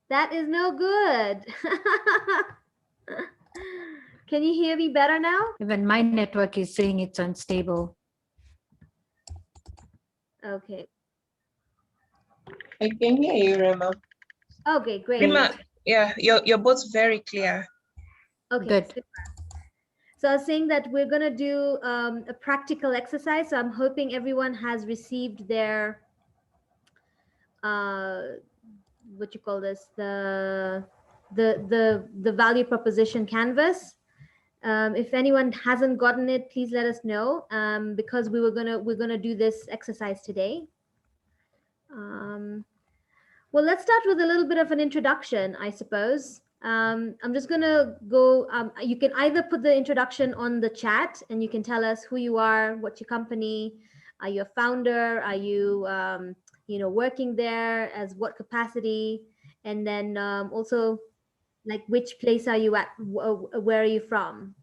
That is no good. Can you hear me better now? Even my network is saying it's unstable. Okay. I can hear you, Reema. Okay, great. Reema, yeah, you're both very clear. Okay, Good. super. So I was saying that we're going to do a practical exercise. So I'm hoping everyone has received their, what you call this, the value proposition canvas. If anyone hasn't gotten it, please let us know, because we're gonna do this exercise today. Well, let's start with a little bit of an introduction, I suppose. I'm just gonna go. You can either put the introduction on the chat, and you can tell us who you are, what's your company, are you a founder, are you working there, as what capacity, and then also like which place are you at, where are you from,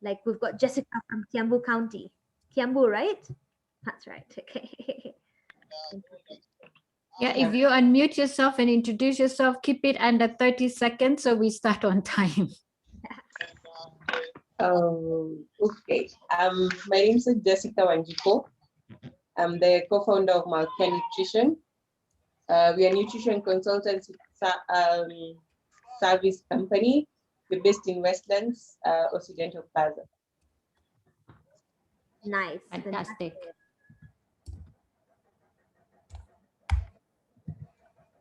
like we've got Jessica from Kiambu County. Kiambu, right? That's right. Okay. Yeah, if you unmute yourself and introduce yourself, keep it under 30 seconds so we start on time. Okay. My name is Jessica Wanjiko. I'm the co-founder of Malkia Nutrition. We are a nutrition consultancy service company. We're based in Westlands, Occidental Plaza. Nice. Fantastic.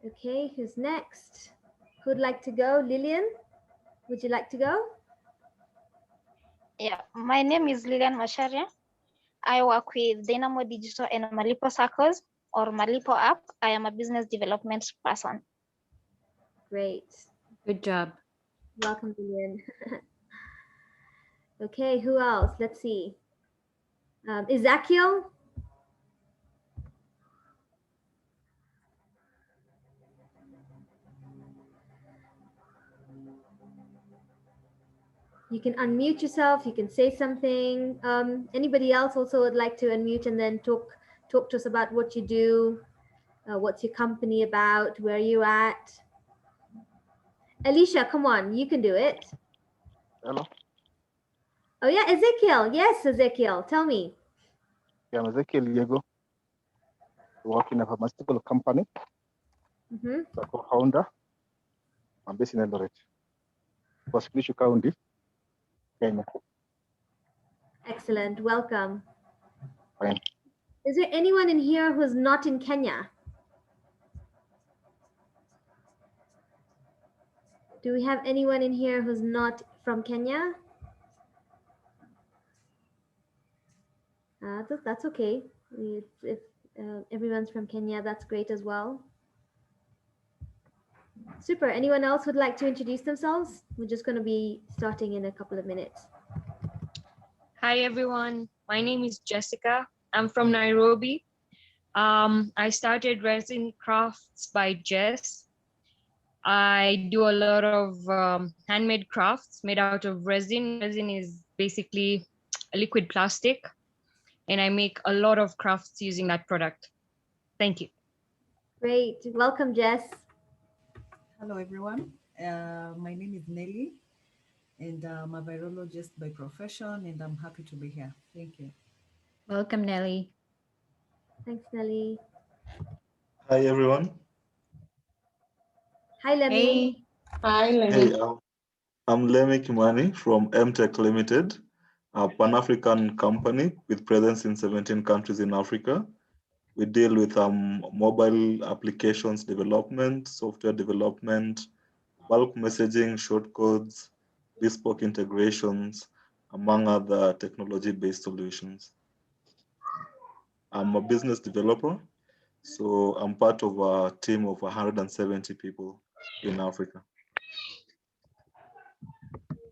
Okay, who's next? Who'd like to go? Lillian, would you like to go? Yeah, my name is Lilian Masharia. I work with Dynamo Digital and Malipo Circles or Malipo app. I am a business development person. Great. Good job. Welcome, Lillian. Okay, who else? Let's see. Ezekiel? You can unmute yourself. You can say something. Anybody else also would like to unmute and then talk to us about what you do, what's your company about, where you at? Alicia, come on, you can do it. Hello. Oh yeah, Ezekiel. Yes, Ezekiel, tell me. Yeah, I'm Ezekiel Diego. I work in a pharmaceutical company. Mm-hmm. I'm a co-founder. I'm based in Eldoret, Wasclish County, Kenya. Excellent. Welcome. Fine. Is there anyone in here who's not in Kenya? Do we have anyone in here who's not from Kenya? That's okay. If everyone's from Kenya, that's great as well. Super. Anyone else would like to introduce themselves? We're just going to be starting in a couple of minutes. Hi, everyone. My name is Jessica. I'm from Nairobi. I started Resin Crafts by Jess. I do a lot of handmade crafts made out of resin. Resin is basically a liquid plastic, and I make a lot of crafts using that product. Thank you. Great. Welcome, Jess. Hello, everyone. My name is Nelly, and I'm a virologist by profession, and I'm happy to be here. Thank you. Welcome, Nelly. Thanks, Nelly. Hi, everyone. Hi, Lemmy. Hey. Hi, Lemmy. Hey, I'm Lemmy Kimani from MTech Limited, a Pan-African company with presence in 17 countries in Africa. We deal with mobile applications development, software development, bulk messaging, shortcodes, bespoke integrations, among other technology-based solutions. I'm a business developer, so I'm part of a team of 170 people in Africa.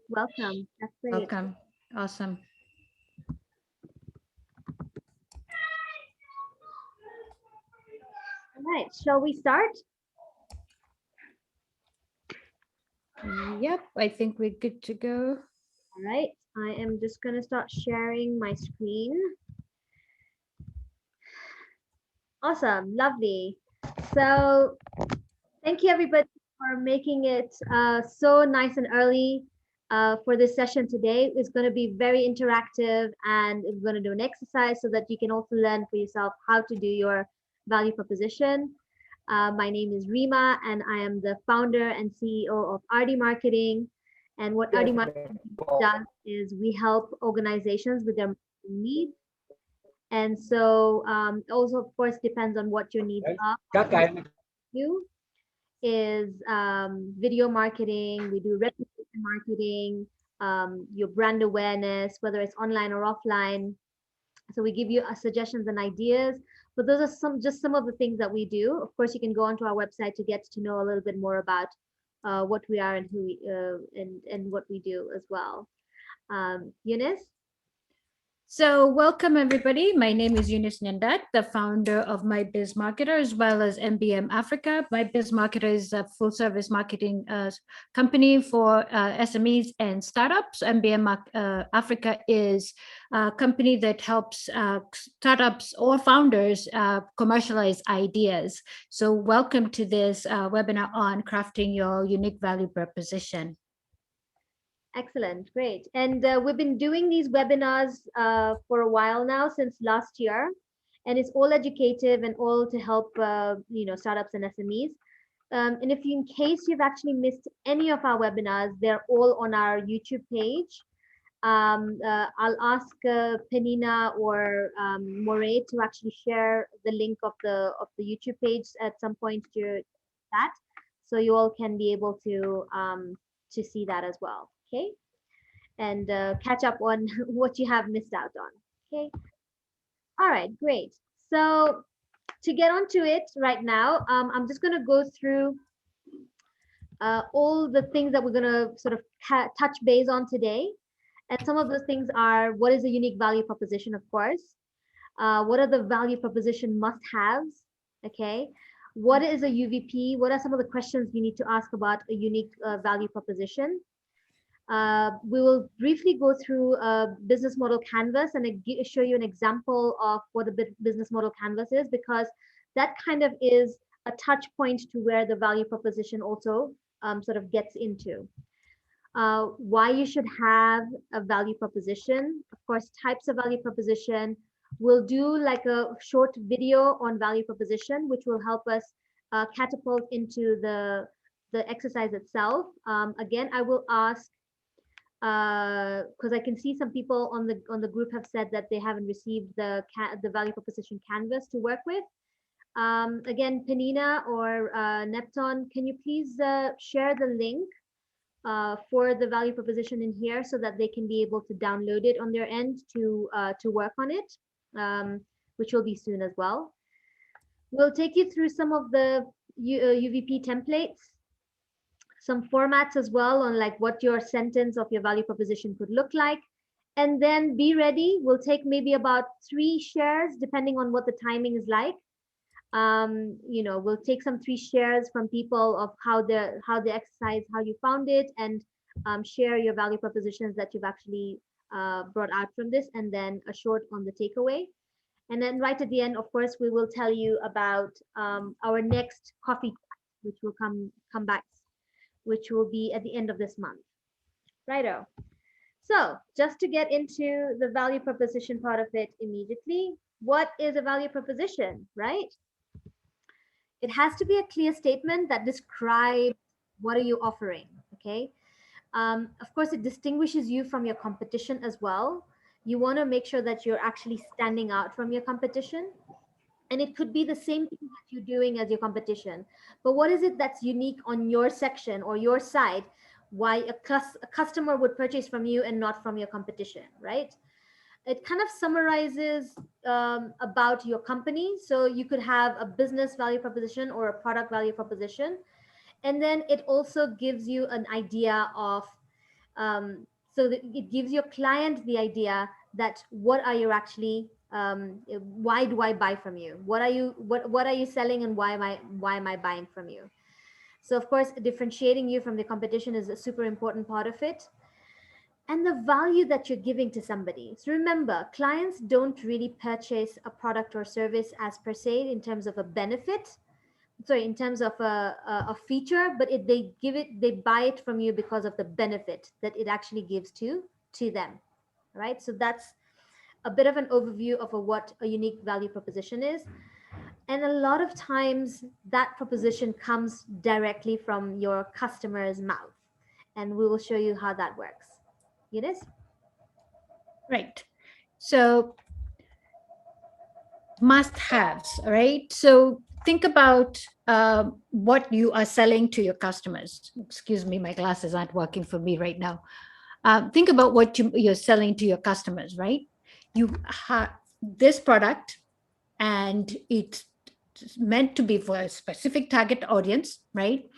Welcome. That's great. Welcome. Awesome. All right. Shall we start? Yep, I think we're good to go. All right. I am just going to start sharing my screen. Awesome. Lovely. So Thank you, everybody, for making it so nice and early for this session today. It's going to be very interactive, and we're going to do an exercise so that you can also learn for yourself how to do your value proposition. My name is Reema, and I am the founder and CEO of RD Marketing. And what RD Marketing does is we help organizations with their needs. And so also, of course, depends on what your needs are. You is video marketing. We do reputation marketing, your brand awareness, whether it's online or offline. So we give you suggestions and ideas. But those are just some of the things that we do. Of course, you can go onto our website to get to know a little bit more about what we are and who we and what we do as well. Eunice? So welcome everybody. My name is Eunice Nyandat, the founder of My Biz Marketer as well as MBM Africa. My Biz Marketer is a full service marketing company for SMEs and startups. MBM Africa is a company that helps startups or founders commercialize ideas. So welcome to this webinar on crafting your unique value proposition. Excellent, great. And we've been doing these webinars for a while now, since last year, and it's all educative and all to help startups and SMEs. And if you, in case you've actually missed any of our webinars, they're all on our YouTube page. I'll ask Penina or Moray to actually share the link of the YouTube page at some point to that, so you all can be able to see that as well. Okay, and catch up on what you have missed out on. Okay, all right, great. So to get onto it right now, I'm just going to go through all the things that we're going to sort of touch base on today. And some of those things are, what is a unique value proposition, of course? What are the value proposition must-haves? Okay, what is a UVP? What are some of the questions you need to ask about a unique value proposition? We will briefly go through a business model canvas and show you an example of what a business model canvas is, because that kind of is a touch point to where the value proposition also sort of gets into. Why you should have a value proposition, of course, types of value proposition. We'll do like a short video on value proposition, which will help us catapult into the exercise itself. Again, I will ask, because I can see some people on the group have said that they haven't received the value proposition canvas to work with. Again, Penina or Neptune, can you please share the link for the value proposition in here, so that they can be able to download it on their end to work on it, which will be soon as well. We'll take you through some of the UVP templates, some formats as well on like what your sentence of your value proposition could look like. And then be ready. We'll take maybe about 3 shares, depending on what the timing is like. We'll take some 3 shares from people of how the exercise, how you found it, and share your value propositions that you've actually brought out from this, and then a short on the takeaway. And then right at the end, of course, we will tell you about our next coffee chat, which will come back, which will be at the end of this month. Righto. So just to get into the value proposition part of it immediately, what is a value proposition, right? It has to be a clear statement that describes what are you offering, okay? Of course, it distinguishes you from your competition as well. You want to make sure that you're actually standing out from your competition. And it could be the same thing that you're doing as your competition. But what is it that's unique on your section or your side, why a customer would purchase from you and not from your competition, right? It kind of summarizes about your company. So you could have a business value proposition or a product value proposition. And then it also gives you an idea of, so that it gives your client the idea that what are you actually, why do I buy from you? What are you selling, and why am I buying from you? So of course, differentiating you from the competition is a super important part of it. And the value that you're giving to somebody. So remember, clients don't really purchase a product or service as per se in terms of a benefit, sorry, in terms of a feature, but they buy it from you because of the benefit that it actually gives to them, right? So that's a bit of an overview of what a unique value proposition is. And a lot of times that proposition comes directly from your customer's mouth. And we will show you how that works. Eunice? Right. So must-haves, right? So think about what you are selling to your customers. Excuse me, my glasses aren't working for me right now. Think about what you're selling to your customers, right? You have this product and it's meant to be for a specific target audience, right?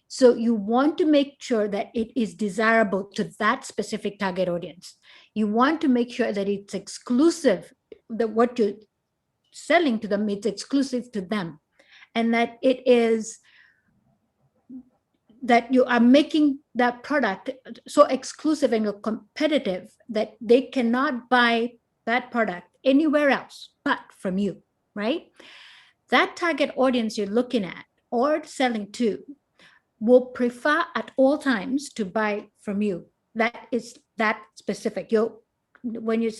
So you want to make sure that it is desirable to that specific target audience. You want to make sure that it's exclusive, that what you're selling to them, it's exclusive to them. And that it is, that you are making that product so exclusive and competitive that they cannot buy that product anywhere else but from you, right? That target audience you're looking at or selling to will prefer at all times to buy from you. That is that specific. When you're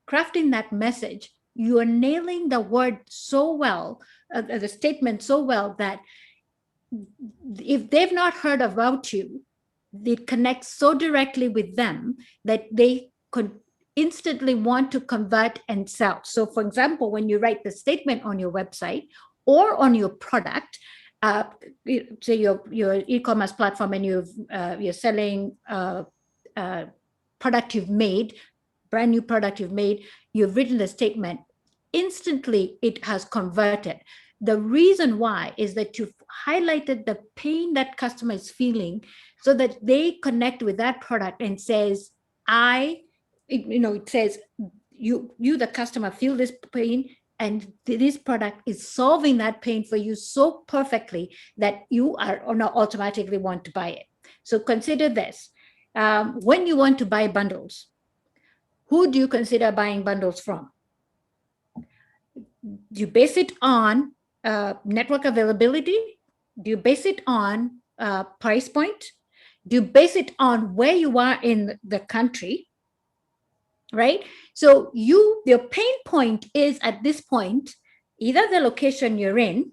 crafting that message, you are nailing the word so well, the statement so well, that if they've not heard about you, it connects so directly with them that they could instantly want to convert and sell. So for example, when you write the statement on your website or on your product, say your e-commerce platform, and you're selling a product you've made, brand new product you've made, you've written the statement, instantly it has converted. The reason why is that you've highlighted the pain that customer is feeling so that they connect with that product and says, it says, you the customer feel this pain, and this product is solving that pain for you so perfectly that you are not automatically want to buy it. So consider this. When you want to buy bundles, who do you consider buying bundles from? Do you base it on network availability? Do you base it on price point? Do you base it on where you are in the country? Right? So your pain point is at this point, either the location you're in,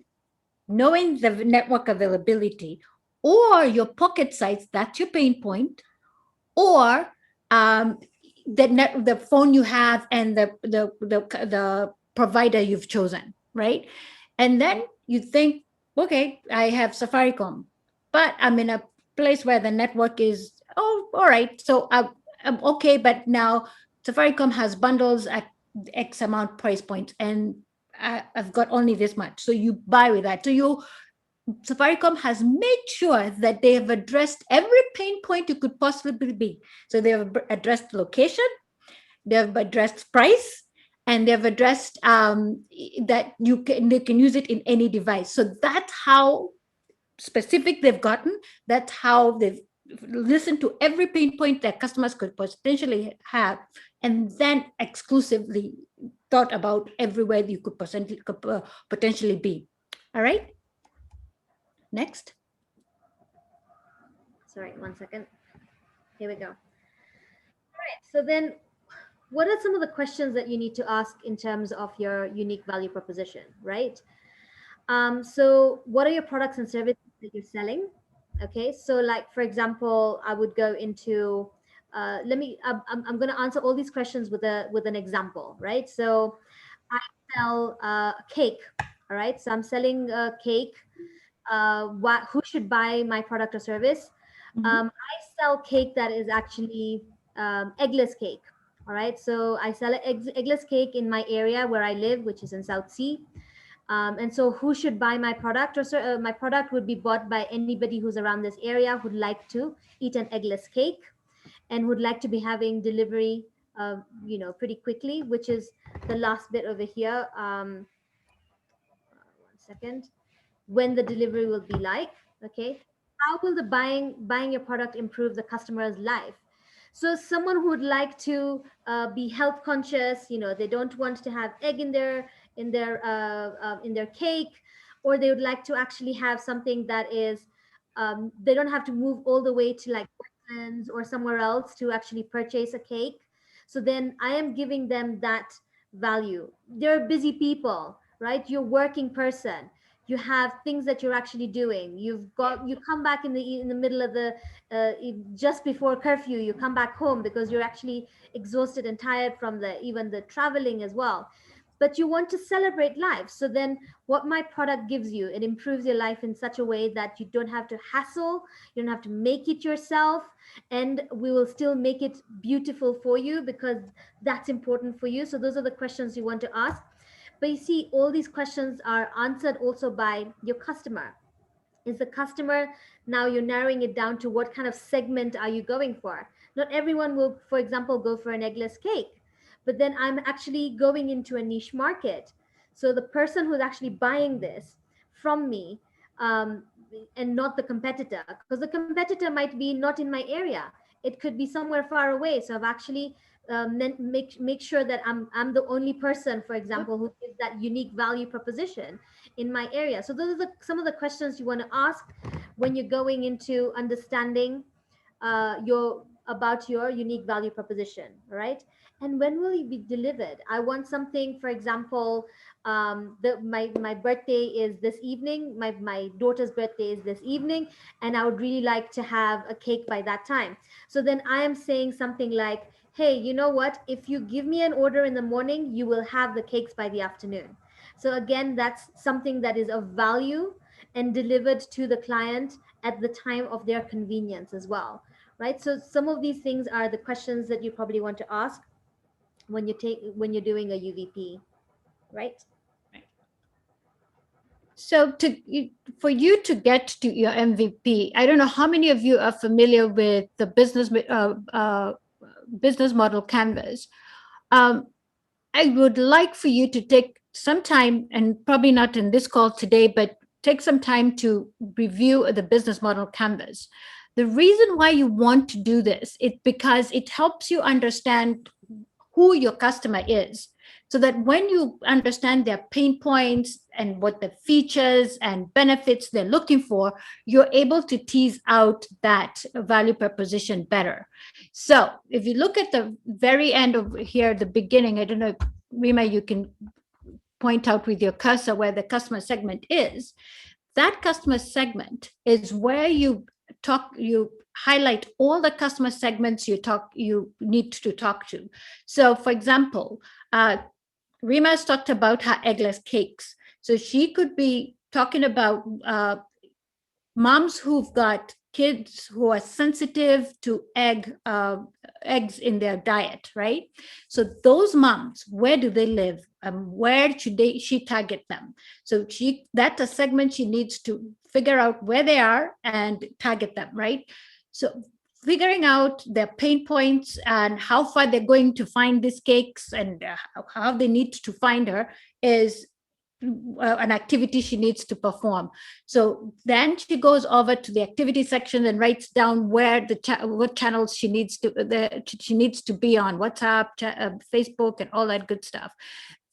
knowing the network availability, or your pocket size, that's your pain point, or the phone you have and the provider you've chosen, right? And then you think, okay, I have Safaricom, but I'm in a place where the network is, all right, so I'm okay, but now Safaricom has bundles at X amount price point, and I've got only this much. So you buy with that. So Safaricom has made sure that they have addressed every pain point you could possibly be. So they have addressed location, they have addressed price, and they have addressed that they can use it in any device. So that's how specific they've gotten. That's how they've listened to every pain point that customers could potentially have, and then exclusively thought about everywhere you could potentially be. All right. Next. Sorry, 1 second. Here we go. All right. So then, what are some of the questions that you need to ask in terms of your unique value proposition, right? So what are your products and services that you're selling? Okay, so like, for example, I would go into, I'm going to answer all these questions with an example, right? So I sell a cake, all right? So I'm selling a cake. Who should buy my product or service? Mm-hmm. I sell cake that is actually eggless cake. All right. So I sell an eggless cake in my area where I live, which is in South Sea. And so who should buy my product? Or my product would be bought by anybody who's around this area who'd like to eat an eggless cake and would like to be having delivery, pretty quickly, which is the last bit over here. 1 second. When the delivery will be like, okay. How will the buying your product improve the customer's life? So someone who would like to be health conscious, they don't want to have egg in their cake, or they would like to actually have something that is, they don't have to move all the way to like Wetlands or somewhere else to actually purchase a cake. So then I am giving them that value. They're busy people, right? You're a working person. You have things that you're actually doing. You come back in the middle of the just before curfew. You come back home because you're actually exhausted and tired from the even the traveling as well. But you want to celebrate life. So then what my product gives you, it improves your life in such a way that you don't have to hassle, you don't have to make it yourself, and we will still make it beautiful for you because that's important for you. So those are the questions you want to ask. But you see, all these questions are answered also by your customer. Is the customer, now you're narrowing it down to what kind of segment are you going for? Not everyone will, for example, go for an eggless cake, but then I'm actually going into a niche market. So the person who's actually buying this from me, and not the competitor, because the competitor might be not in my area, it could be somewhere far away. So I've actually make sure that I'm the only person, for example, who gives that unique value proposition in my area. So those are some of the questions you want to ask when you're going into understanding about your unique value proposition, right? And when will it be delivered? I want something, for example, my birthday is this evening, my daughter's birthday is this evening, and I would really like to have a cake by that time. So then I am saying something like, hey, you know what, if you give me an order in the morning, you will have the cakes by the afternoon. So again, that's something that is of value and delivered to the client at the time of their convenience as well, right? So some of these things are the questions that you probably want to ask when you're doing a UVP, right? So for you to get to your MVP, I don't know how many of you are familiar with the business model canvas. I would like for you to take some time, and probably not in this call today, but take some time to review the business model canvas. The reason why you want to do this is because it helps you understand who your customer is, so that when you understand their pain points and what the features and benefits they're looking for, you're able to tease out that value proposition better. So if you look at the very end of here, the beginning, I don't know, Reema, you can point out with your cursor where the customer segment is. That customer segment is where you highlight all the customer segments you need to talk to. So for example, Reema's talked about her eggless cakes. So she could be talking about moms who've got kids who are sensitive to eggs in their diet, right? So those moms, where do they live? Where should she target them? So that's a segment she needs to figure out where they are and target them, right? So figuring out their pain points and how far they're going to find these cakes and how they need to find her is an activity she needs to perform. So then she goes over to the activity section and writes down where what channels she needs to be on, WhatsApp, Facebook, and all that good stuff.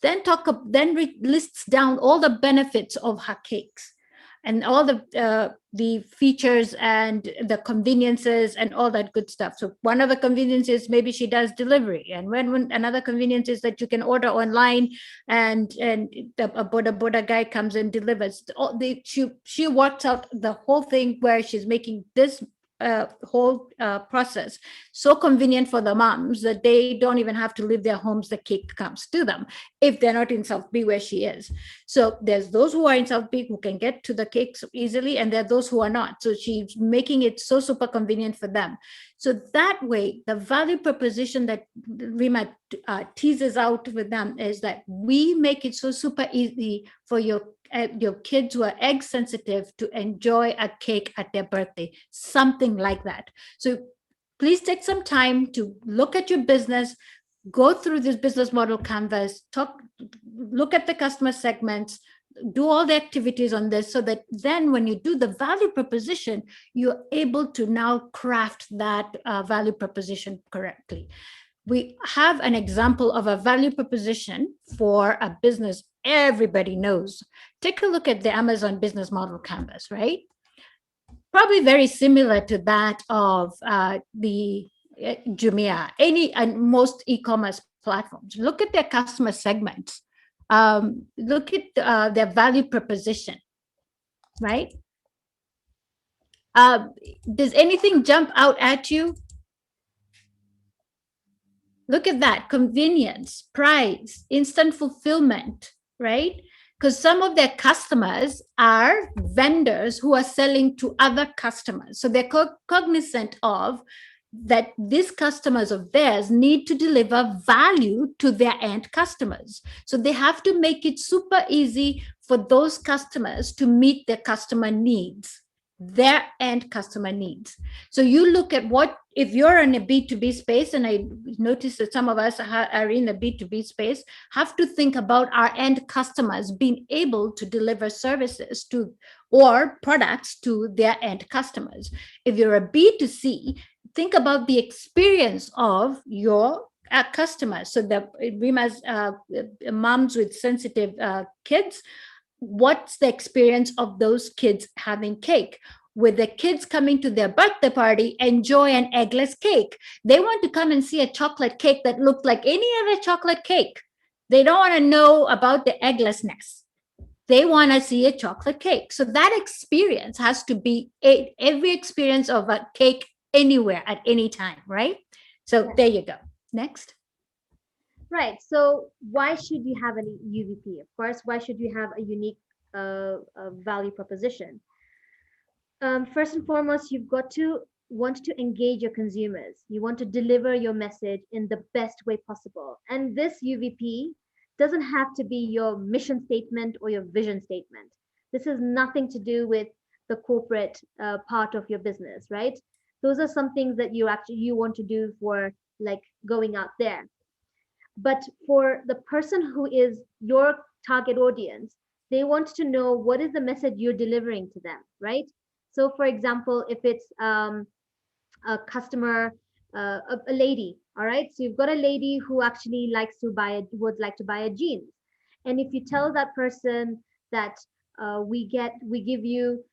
Then lists down all the benefits of her cakes and all the features and the conveniences and all that good stuff. So one of the conveniences, maybe she does delivery, and when another convenience is that you can order online and the Boda guy comes and delivers. She works out the whole thing where she's making this whole process so convenient for the moms that they don't even have to leave their homes. The cake comes to them if they're not in South B where she is. So there's those who are in South B who can get to the cakes easily, and there are those who are not. So she's making it so super convenient for them. So that way, the value proposition that Reema teases out with them is that we make it so super easy for your kids who are egg sensitive to enjoy a cake at their birthday, something like that. So please take some time to look at your business, go through this business model canvas, look at the customer segments, do all the activities on this, so that then when you do the value proposition, you're able to now craft that value proposition correctly. We have an example of a value proposition for a business everybody knows. Take a look at the Amazon business model canvas, right? Probably very similar to that of the Jumia, any and most e-commerce platforms. Look at their customer segments. Look at their value proposition, right? Does anything jump out at you? Look at that: convenience, price, instant fulfillment, right? Because some of their customers are vendors who are selling to other customers. So they're cognizant of that these customers of theirs need to deliver value to their end customers. So they have to make it super easy for those customers to meet their customer needs, their end customer needs. So you look at what, if you're in a B2B space, and I notice that some of us are in the B2B space, have to think about our end customers being able to deliver services to or products to their end customers. If you're a B2C, think about the experience of your customers. So the Reema's moms with sensitive kids, what's the experience of those kids having cake? With the kids coming to their birthday party, enjoy an eggless cake. They want to come and see a chocolate cake that looked like any other chocolate cake. They don't want to know about the egglessness. They want to see a chocolate cake. So that experience has to be every experience of a cake anywhere at any time, right? So there you go. Next. Right. So why should you have a UVP? Of course, why should you have a unique value proposition? First and foremost, you've got to want to engage your consumers. You want to deliver your message in the best way possible. And this UVP doesn't have to be your mission statement or your vision statement. This has nothing to do with the corporate part of your business, right? Those are some things that you want to do for like going out there. But for the person who is your target audience, they want to know what is the message you're delivering to them, right? So for example, if it's a customer, a lady, all right? So you've got a lady who actually would like to buy a jeans. And if you tell that person that we give you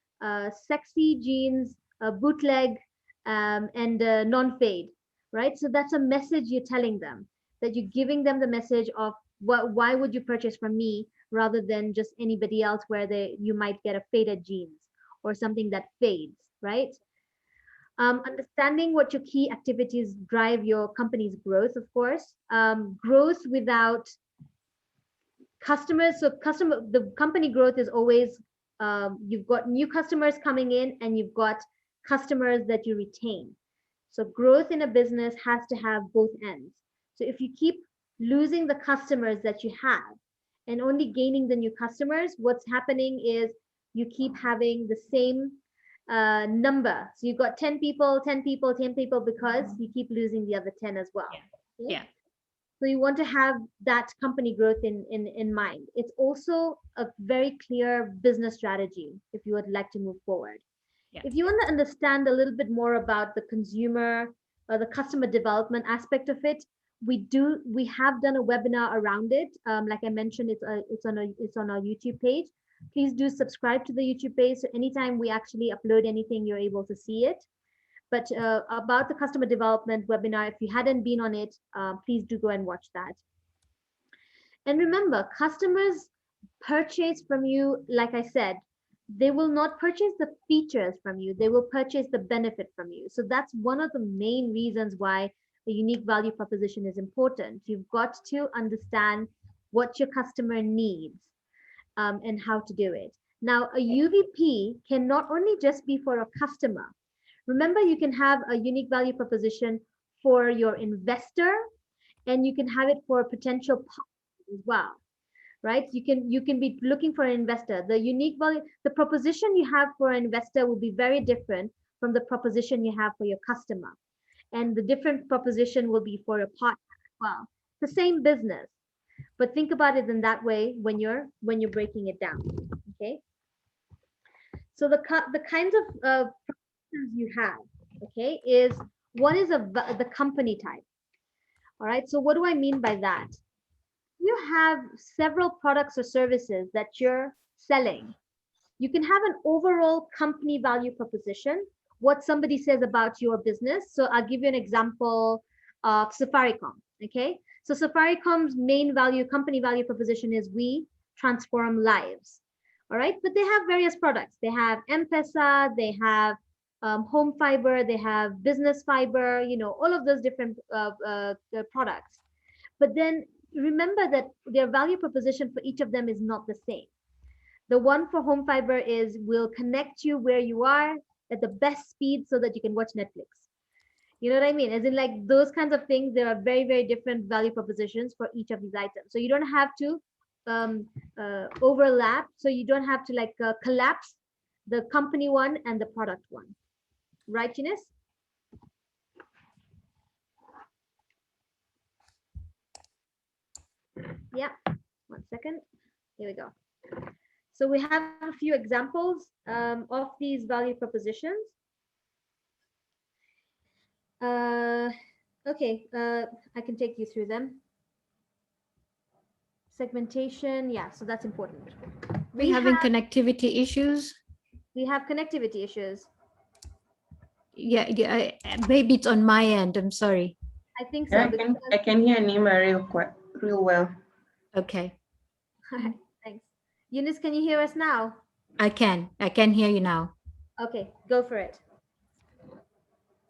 sexy jeans, bootleg, and non-fade, right? So that's a message you're telling them, that you're giving them the message of why would you purchase from me rather than just anybody else where you might get a faded jeans or something that fades, right? Understanding what your key activities drive your company's growth, of course. Growth without customers. So the company growth is always, you've got new customers coming in and you've got customers that you retain. So growth in a business has to have both ends. So if you keep losing the customers that you have and only gaining the new customers, what's happening is you keep having the same number. So you've got 10 people, 10 people, 10 people, because you keep losing the other 10 as well. Yeah. Yeah. So you want to have that company growth in mind. It's also a very clear business strategy if you would like to move forward. Yeah. If you want to understand a little bit more about the consumer or the customer development aspect of it, we have done a webinar around it. Like I mentioned, it's on our YouTube page. Please do subscribe to the YouTube page. So anytime we actually upload anything, you're able to see it. But about the customer development webinar, if you hadn't been on it, please do go and watch that. And remember, customers purchase from you, like I said, they will not purchase the features from you. They will purchase the benefit from you. So that's one of the main reasons why a unique value proposition is important. You've got to understand what your customer needs and how to do it. Now, a UVP can not only just be for a customer. Remember, you can have a unique value proposition for your investor, and you can have it for a potential partner as well, right? You can be looking for an investor. The unique value, the proposition you have for an investor will be very different from the proposition you have for your customer, and the different proposition will be for a partner as well. The same business, but think about it in that way when you're breaking it down. Okay. So the kinds of you have, okay, is one is the company type. All right, so what do I mean by that? you have several products or services that you're selling, you can have an overall company value proposition, what somebody says about your business. So I'll give you an example of Safaricom. Okay. So Safaricom's main company value proposition is we transform lives. All right. But they have various products. They have M-Pesa, they have home fiber, they have business fiber, all of those different products. But then remember that their value proposition for each of them is not the same. The one for home fiber is will connect you where you are at the best speed so that you can watch Netflix. You know what I mean? As in, like, those kinds of things, there are very, very different value propositions for each of these items. So you don't have to overlap. So you don't have to collapse the company one and the product one. Right, Eunice? Yeah. 1 second. Here we go. So we have a few examples of these value propositions. Okay, I can take you through them. Segmentation, yeah, so that's important. We're having connectivity issues. We have connectivity issues. Yeah, maybe it's on my end. I'm sorry. I think so. Yeah, I can hear Reema real well. Okay. All right, thanks. Eunice, can you hear us now? I can hear you now. Okay, go for it.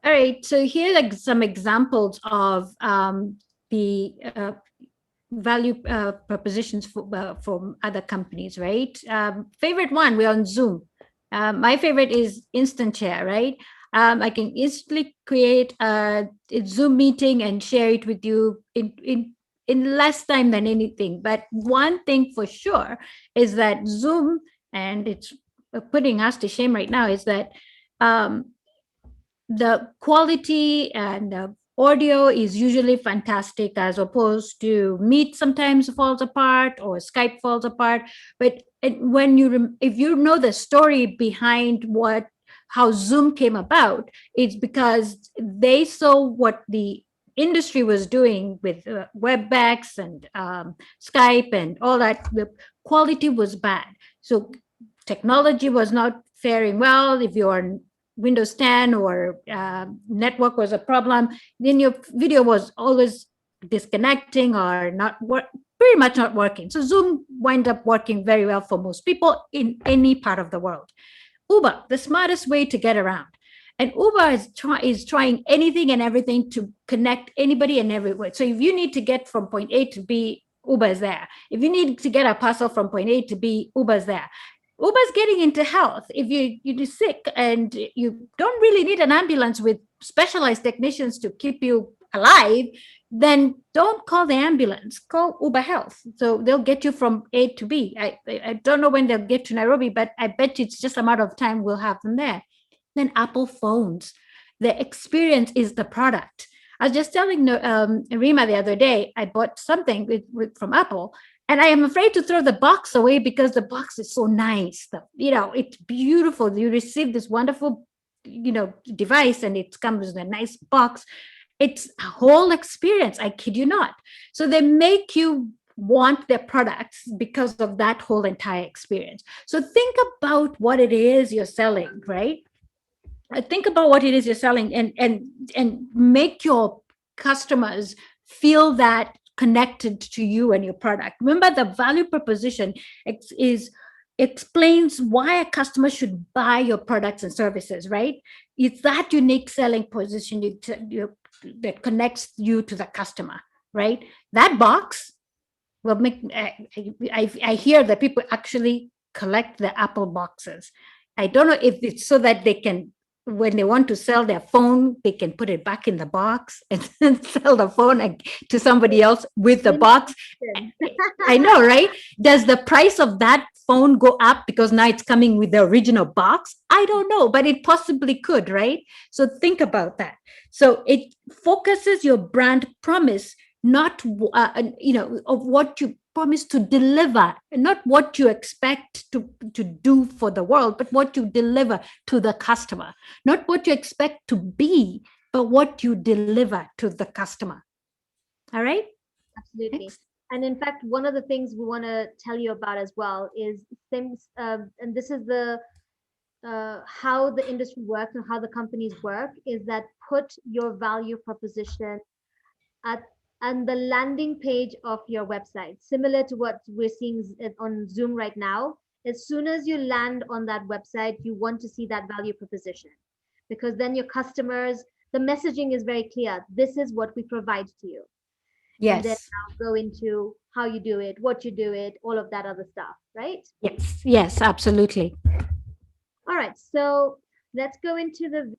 All right, so here are some examples of the value propositions for other companies, right? Favorite one, we're on Zoom. My favorite is instant share, right? I can instantly create a Zoom meeting and share it with you in less time than anything. But one thing for sure is that Zoom, and it's putting us to shame right now, is that the quality and the audio is usually fantastic, as opposed to Meet sometimes falls apart or Skype falls apart. But when if you know the story behind how Zoom came about, it's because they saw what the industry was doing with WebEx and Skype and all that. The quality was bad. So technology was not faring well. If you're on Windows 10 or network was a problem, then your video was always disconnecting or pretty much not working. So Zoom wound up working very well for most people in any part of the world. Uber, the smartest way to get around. And Uber is trying anything and everything to connect anybody and everywhere. So if you need to get from point A to B, Uber is there. If you need to get a parcel from point A to B, Uber is there. Uber's getting into health. If you're sick and you don't really need an ambulance with specialized technicians to keep you alive, then don't call the ambulance, call Uber Health. So they'll get you from A to B. I don't know when they'll get to Nairobi, but I bet it's just a matter of time we'll have them there. Then Apple phones, the experience is the product. I was just telling Reema the other day, I bought something from Apple, and I am afraid to throw the box away because the box is so nice. It's beautiful. You receive this wonderful, device, and it comes with a nice box. It's a whole experience. I kid you not. So they make you want their products because of that whole entire experience. So think about what it is you're selling, right? Think about what it is you're selling and make your customers feel that connected to you and your product. Remember, the value proposition explains why a customer should buy your products and services, right? It's that unique selling position that connects you to the customer, right? That box will make, I hear that people actually collect the Apple boxes. I don't know if it's so that they can, when they want to sell their phone, they can put it back in the box and then sell the phone to somebody else with the box. I know, right? Does the price of that phone go up because now it's coming with the original box? I don't know, but it possibly could, right? So think about that. So it focuses your brand promise, not, of what you promise to deliver, and not what you expect to do for the world, but what you deliver to the customer, not what you expect to be, but what you deliver to the customer. All right? Absolutely. Next. And in fact, one of the things we want to tell you about as well is things, and this is the how the industry works and how the companies work, is that put your value proposition at and the landing page of your website, similar to what we're seeing on Zoom right now. As soon as you land on that website, you want to see that value proposition, because then your customers, the messaging is very clear. This is what we provide to you. And then Yes. now go into how you do it, what you do it, all of that other stuff, right? Yes. Yes, absolutely. All right, so let's go into the,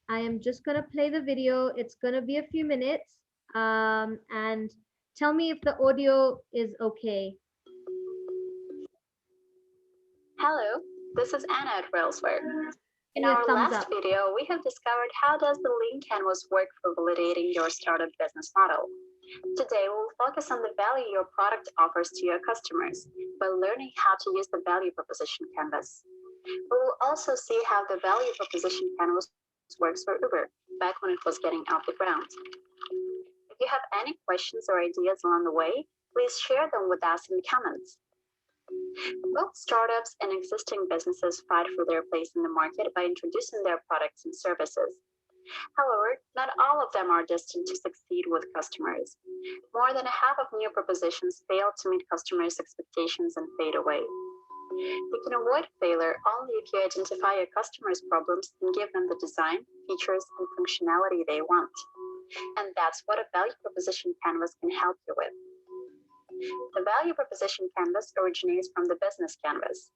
I am just going to play the video. It's going to be a few minutes. And tell me if the audio is okay. Hello, this is Anna at Railsware. In Give me a our thumbs last up. video, we have discovered how does the lean canvas work for validating your startup business model. Today, we will focus on the value your product offers to your customers by learning how to use the value proposition canvas. We will also see how the value proposition canvas works for Uber back when it was getting off the ground. If you have any questions or ideas along the way, please share them with us in the comments. Both startups and existing businesses fight for their place in the market by introducing their products and services. However, not all of them are destined to succeed with customers. More than half of new propositions fail to meet customers' expectations and fade away. You can avoid failure only if you identify your customers' problems and give them the design, features, and functionality they want. And that's what a value proposition canvas can help you with. The value proposition canvas originates from the business canvas.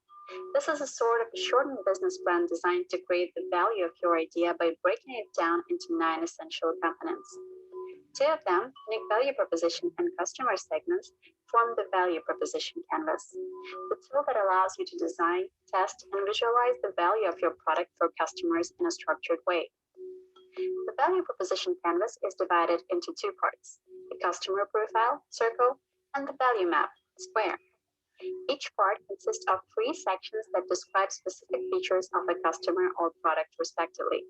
This is a sort of shortened business plan designed to create the value of your idea by breaking it down into 9 essential components. 2 of them, unique value proposition and customer segments, form the value proposition canvas, the tool that allows you to design, test, and visualize the value of your product for customers in a structured way. The value proposition canvas is divided into 2 parts, the customer profile, circle, and the value map, square. Each part consists of 3 sections that describe specific features of a customer or product respectively.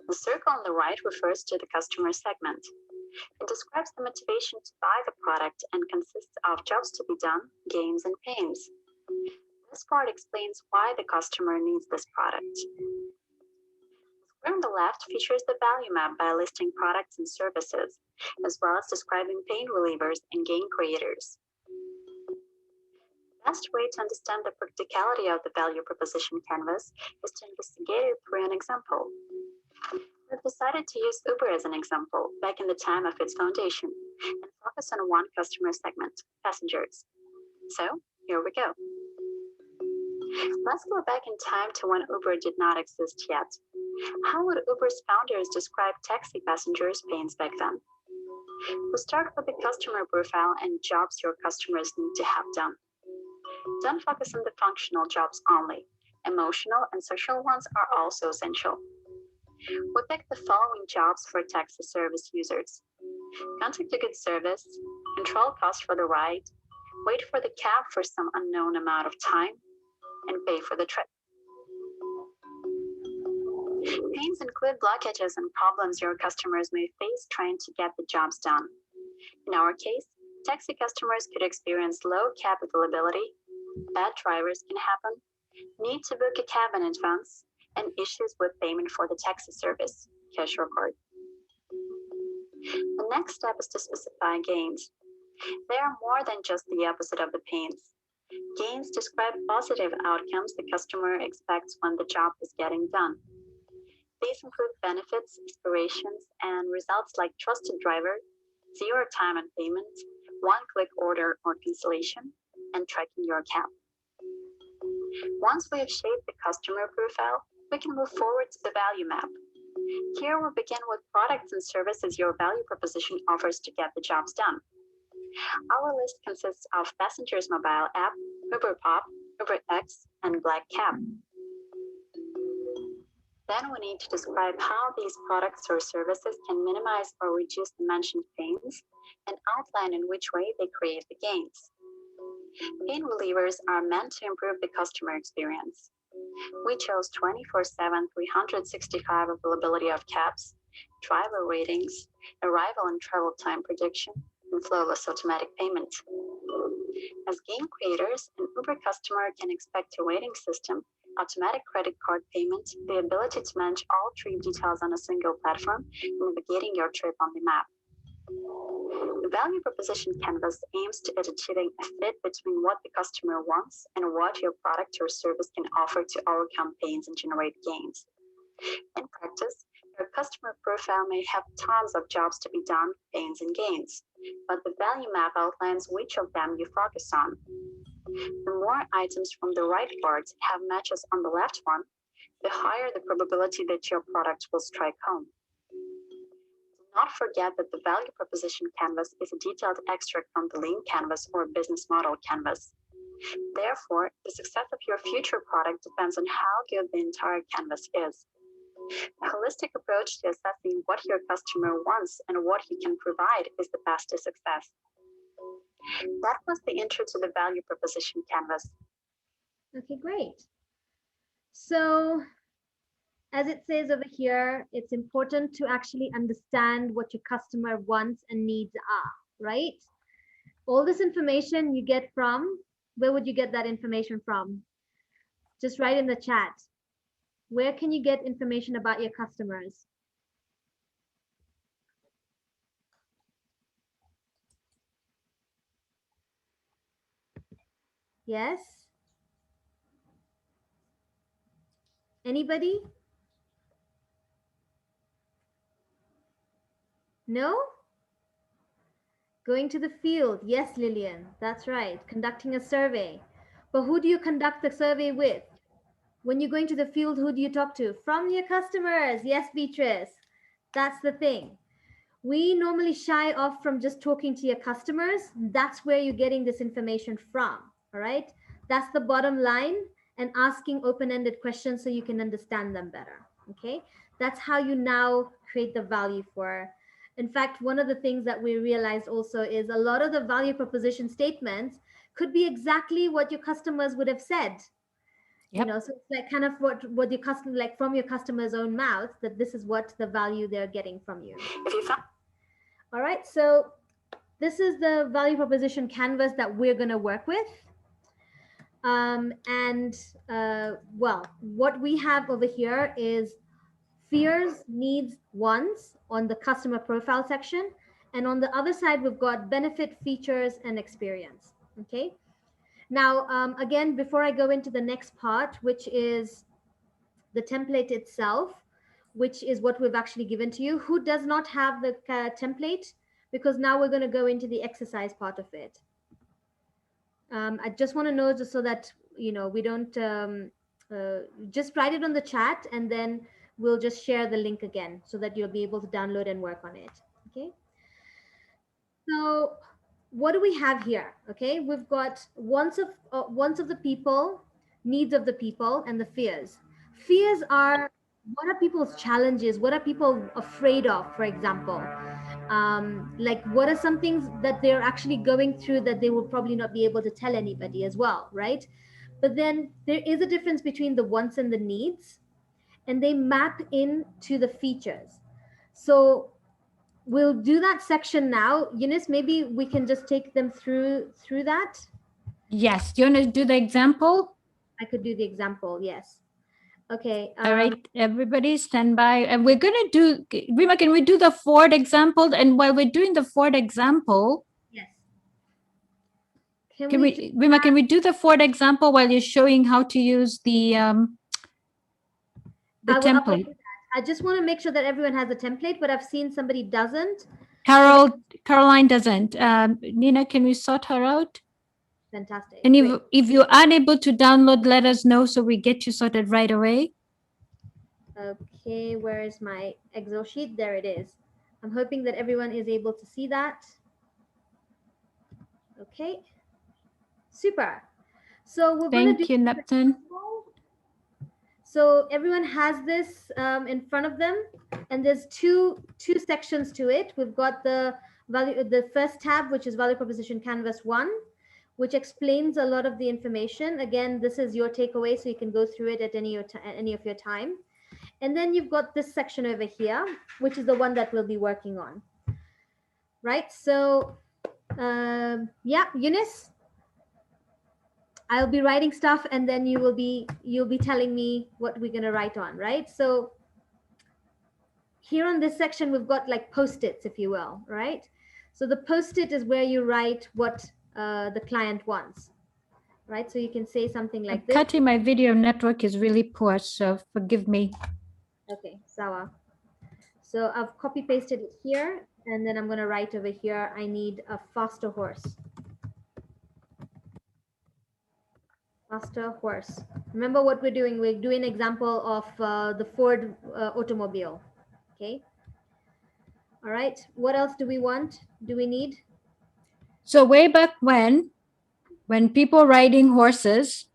The circle on the right refers to the customer segment. It describes the motivation to buy the product and consists of jobs to be done, gains, and pains. This part explains why the customer needs this product. The square on the left features the value map by listing products and services, as well as describing pain relievers and gain creators. The best way to understand the practicality of the value proposition canvas is to investigate it through an example. We've decided to use Uber as an example back in the time of its foundation and focus on one customer segment, passengers. So here we go. Let's go back in time to when Uber did not exist yet. How would Uber's founders describe taxi passengers' pains back then? We'll start with the customer profile and jobs your customers need to have done. Don't focus on the functional jobs only. Emotional and social ones are also essential. We pick the following jobs for taxi service users: contact a good service, control cost for the ride, wait for the cab for some unknown amount of time, and pay for the trip. Pains include blockages and problems your customers may face trying to get the jobs done. In our case, taxi customers could experience low cab availability, bad drivers can happen, need to book a cab in advance, and issues with payment for the taxi service, cash or card. The next step is to specify gains. They are more than just the opposite of the pains. Gains describe positive outcomes the customer expects when the job is getting done. These include benefits, aspirations, and results like trusted driver, 0 time and payment, one-click order or cancellation, and tracking your cab. Once we have shaped the customer profile, we can move forward to the value map. Here we begin with products and services your value proposition offers to get the jobs done. Our list consists of Passengers mobile app, Uber Pop, UberX, and Black Cab. Then we need to describe how these products or services can minimize or reduce the mentioned pains and outline in which way they create the gains. Pain relievers are meant to improve the customer experience. We chose 24/7, 365 availability of cabs, driver ratings, arrival and travel time prediction, and flawless automatic payment. As game creators, an Uber customer can expect a rating system, automatic credit card payment, the ability to manage all trip details on a single platform, and navigating your trip on the map. The value proposition canvas aims at achieving a fit between what the customer wants and what your product or service can offer to our campaigns and generate gains. In practice, your customer profile may have tons of jobs to be done, pains and gains, but the value map outlines which of them you focus on. The more items from the right part have matches on the left one, the higher the probability that your product will strike home. Do not forget that the value proposition canvas is a detailed extract from the lean canvas or business model canvas. Therefore, the success of your future product depends on how good the entire canvas is. A holistic approach to assessing what your customer wants and what he can provide is the path to success. That was the intro to the value proposition canvas. Okay, great. So as it says over here, it's important to actually understand what your customer wants and needs are, right? All this information you get from, where would you get that information from? Just write in the chat. Where can you get information about your customers? Yes? Anybody? No? Going to the field. Yes, Lillian, that's right. Conducting a survey. But who do you conduct the survey with? When you're going to the field, who do you talk to? From your customers. Yes, Beatrice. That's the thing. We normally shy off from just talking to your customers. That's where you're getting this information from. All right. That's the bottom line, and asking open-ended questions so you can understand them better. Okay. That's how you now create the value for. In fact, one of the things that we realized also is a lot of the value proposition statements could be exactly what your customers would have said. Yep. You know, so it's like kind of what your customer, like from your customer's own mouth, that this is what the value they're getting from you. All right, so this is the value proposition canvas that we're going to work with. Well, what we have over here is fears, needs, wants on the customer profile section. And on the other side, we've got benefit, features, and experience. Okay. Now, again, before I go into the next part, which is the template itself, which is what we've actually given to you. Who does not have the template? Because now we're going to go into the exercise part of it. I just want to know, just so that, you know, we don't just write it on the chat, and then we'll just share the link again so that you'll be able to download and work on it. Okay. So what do we have here? Okay, we've got wants of the people, needs of the people, and the fears. Fears are, what are people's challenges? What are people afraid of, for example? Like, what are some things that they're actually going through that they will probably not be able to tell anybody as well, right? But then there is a difference between the wants and the needs, and they map into the features. So we'll do that section now. Eunice, maybe we can just take them through that. Yes, do you want to do the example? I could do the example, yes. Okay. All right, everybody stand by. And we're going to do, Reema, can we do the Ford example? And while we're doing the Ford example, yes. Reema, can we do the Ford example while you're showing how to use the template? I just want to make sure that everyone has a template, but I've seen somebody doesn't. Caroline doesn't. Nina, can we sort her out? Fantastic. And if you're unable to download, let us know so we get you sorted right away. Okay, where is my Excel sheet? There it is. I'm hoping that everyone is able to see that. Okay, super. So we're going to do. Thank you, Neptune. So everyone has this in front of them, and there's two sections to it. We've got the first tab, which is value proposition canvas 1, which explains a lot of the information. Again, this is your takeaway, so you can go through it at any of your time. And then you've got this section over here, which is the one that we'll be working on. Right? So, yeah, Eunice, I'll be writing stuff and then you'll be telling me what we're going to write on, right? So here on this section, we've got like post-its, if you will, right? So the post-it is where you write what the client wants, right? So you can say something like this. Kati, my video network is really poor, so forgive me. Okay, sawa. So I've copy pasted it here, and then I'm going to write over here, I need a faster horse. Faster horse. Remember what we're doing? We're doing an example of the Ford automobile. Okay. All right. What else do we want? Do we need? So way back when people riding horses,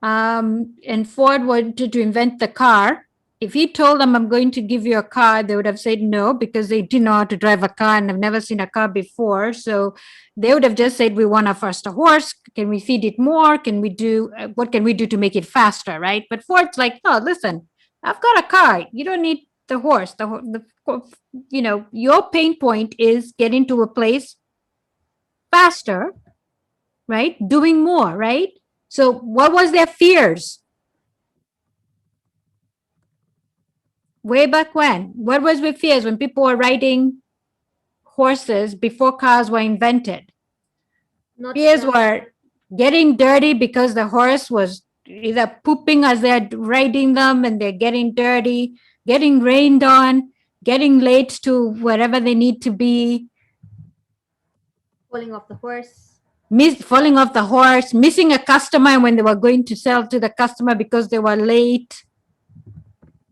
and Ford wanted to invent the car, if he told them, I'm going to give you a car, they would have said no, because they didn't know how to drive a car and have never seen a car before. So they would have just said, we want a faster horse. Can we feed it more? Can we do, what can we do to make it faster, right? But Ford's like, no, listen, I've got a car. You don't need the horse. You know, your pain point is getting to a place faster, right? Doing more, right? So what was their fears? Way back when? What was their fears when people were riding horses before cars were invented? Fears were getting dirty because the horse was either pooping as they're riding them and they're getting dirty, getting rained on, getting late to wherever they need to be. Falling off the horse. Falling off the horse, missing a customer when they were going to sell to the customer because they were late.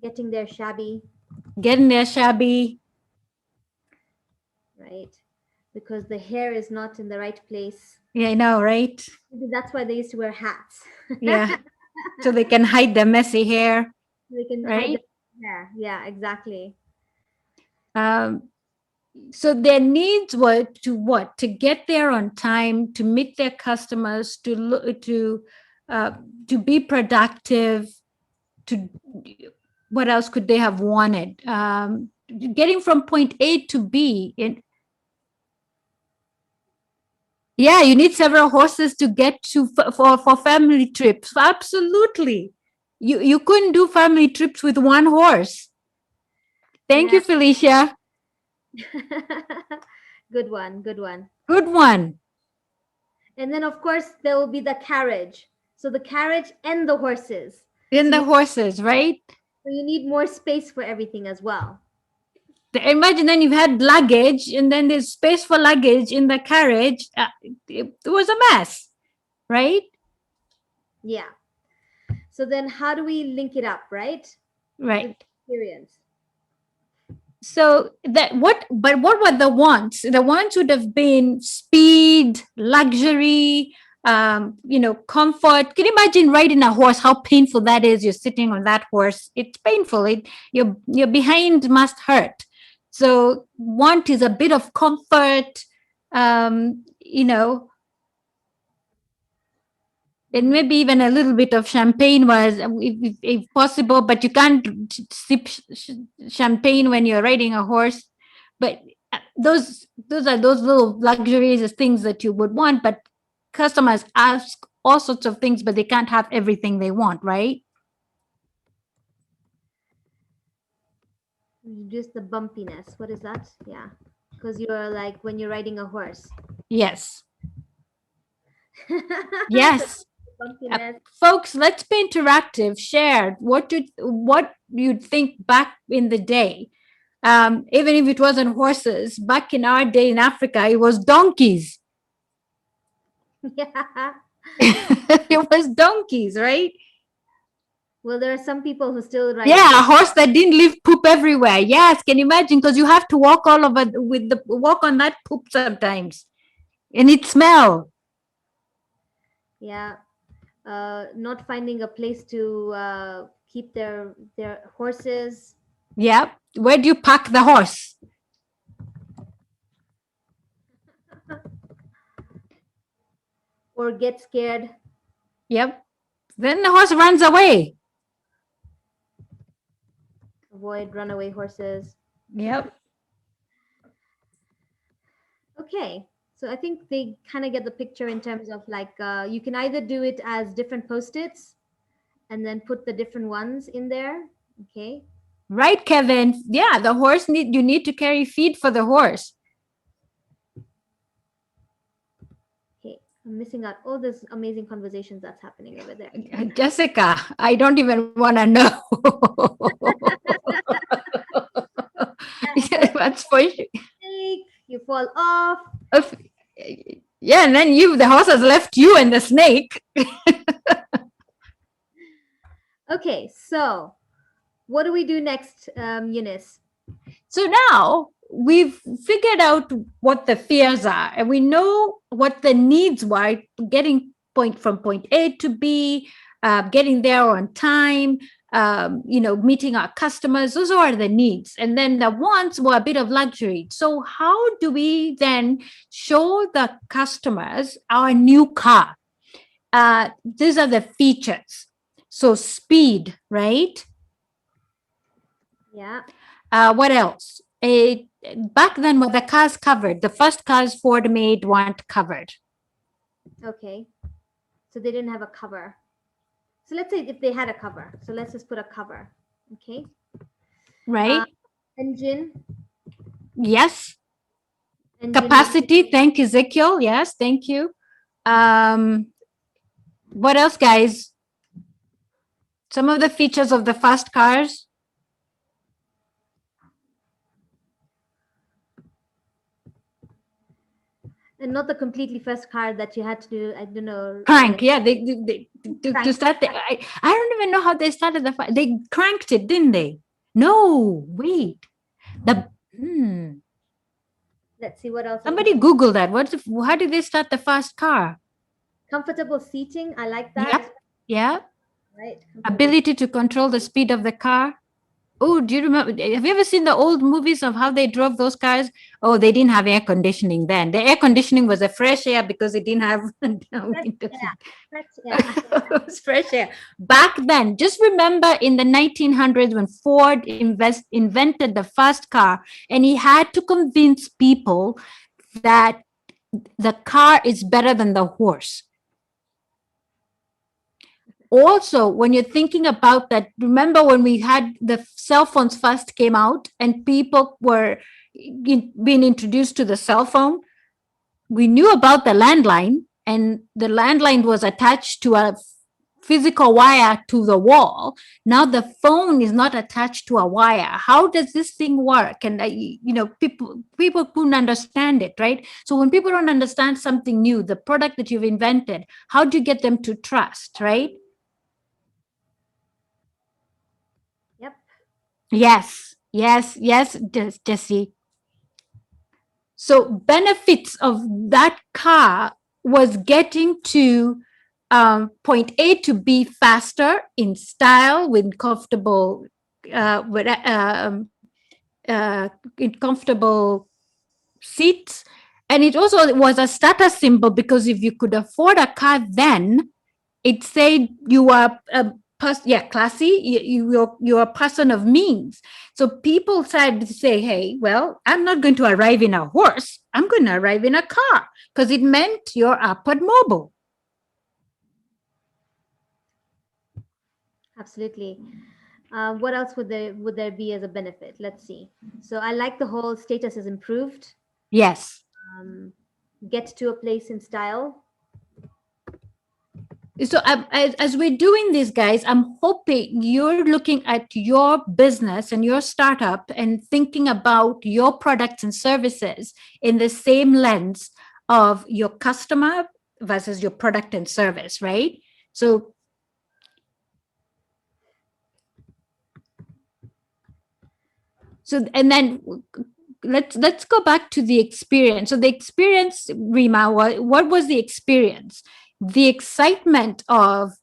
Getting there shabby. Right. Because the hair is not in the right place. Yeah, I know, right? Maybe that's why they used to wear hats. Yeah. So they can hide the messy hair. They can hide the hair. Yeah, exactly. So their needs were to what? To get there on time, to meet their customers, to be productive. To what else could they have wanted? Getting from point A to B. Yeah, you need several horses to get to for family trips. Absolutely, you couldn't do family trips with one horse. Thank you, Felicia. Good one, good one. Good one. And then, of course, there will be the carriage. So the carriage and the horses. And the horses, right? So you need more space for everything as well. Imagine then you've had luggage and then there's space for luggage in the carriage. It was a mess, right? Yeah. So then how do we link it up, right? Right. Experience. So what were the wants? The wants would have been speed, luxury, comfort. Can you imagine riding a horse? How painful that is. You're sitting on that horse. It's painful. Your behind must hurt. So want is a bit of comfort, and maybe even a little bit of champagne was, if possible, but you can't sip champagne when you're riding a horse. But those are those little luxuries, things that you would want. But customers ask all sorts of things, but they can't have everything they want, right? Reduce the bumpiness. What is that? Yeah, because you're like when you're riding a horse. Yes. Yes. Folks, let's be interactive. Share what you'd think back in the day. Even if it wasn't horses, back in our day in Africa, it was donkeys. Yeah. It was donkeys, right? Well, there are some people who still ride. Yeah, a horse that didn't leave poop everywhere. Yes, can you imagine? Because you have to walk all over walk on that poop sometimes, and it smell. Yeah, not finding a place to keep their horses. Yeah, where do you park the horse? Or get scared. Yep. Then the horse runs away. avoid runaway horses. Yep. Okay, so I think they kind of get the picture in terms of like you can either do it as different post-its and then put the different ones in there. Okay. Right, Kevin. Yeah, the horse you need to carry feed for the horse. Okay, I'm missing out all this amazing conversations that's happening over there. Jessica, I don't even want to know. That's for sure. You fall off. Yeah, and then the horse has left you and the snake. Okay, so what do we do next, Eunice? So now we've figured out what the fears are, and we know what the needs were, getting from point A to B, getting there on time, meeting our customers. Those are the needs. And then the wants were a bit of luxury. So how do we then show the customers our new car? These are the features. So speed, right? Yeah. What else? Back then, when the cars covered, the first cars Ford made weren't covered. Okay. So they didn't have a cover. So let's say if they had a cover. So let's just put a cover. Okay. Right. Engine. Yes. Engine. Capacity. Thank you, Ezekiel. Yes, thank you. What else, guys? Some of the features of the fast cars. And not the completely first car that you had to do, I don't know. Crank, yeah. To start I don't even know how they started they cranked it, didn't they? No, wait. Let's see what else. Somebody Google that. How did they start the fast car? Comfortable seating. I like that. Yep. Yeah. Right. Ability to control the speed of the car. Oh, do you remember? Have you ever seen the old movies of how they drove those cars? Oh, they didn't have air conditioning then. The air conditioning was a fresh air because it didn't have windows. It was fresh air. Back then, just remember in the 1900s when Ford invented the first car, and he had to convince people that the car is better than the horse. Also, when you're thinking about that, remember when we had the cell phones first came out and people were being introduced to the cell phone, we knew about the landline, and the landline was attached to a physical wire to the wall. Now the phone is not attached to a wire. How does this thing work? And people couldn't understand it, right? So when people don't understand something new, the product that you've invented, how do you get them to trust, right? Yes, Jesse. So benefits of that car was getting to point A to B faster in style with comfortable, in comfortable seats, and it also was a status symbol because if you could afford a car then, it said you are classy, you're a person of means. So people started to say, hey, well, I'm not going to arrive in a horse, I'm going to arrive in a car, because it meant you're upward mobile. Absolutely. What else would there be as a benefit? Let's see. So I like the whole status is improved. Yes. Get to a place in style. So as we're doing this, guys, I'm hoping you're looking at your business and your startup and thinking about your products and services in the same lens of your customer versus your product and service, right? So and then let's go back to the experience. So the experience, Reema, what was the experience? The excitement of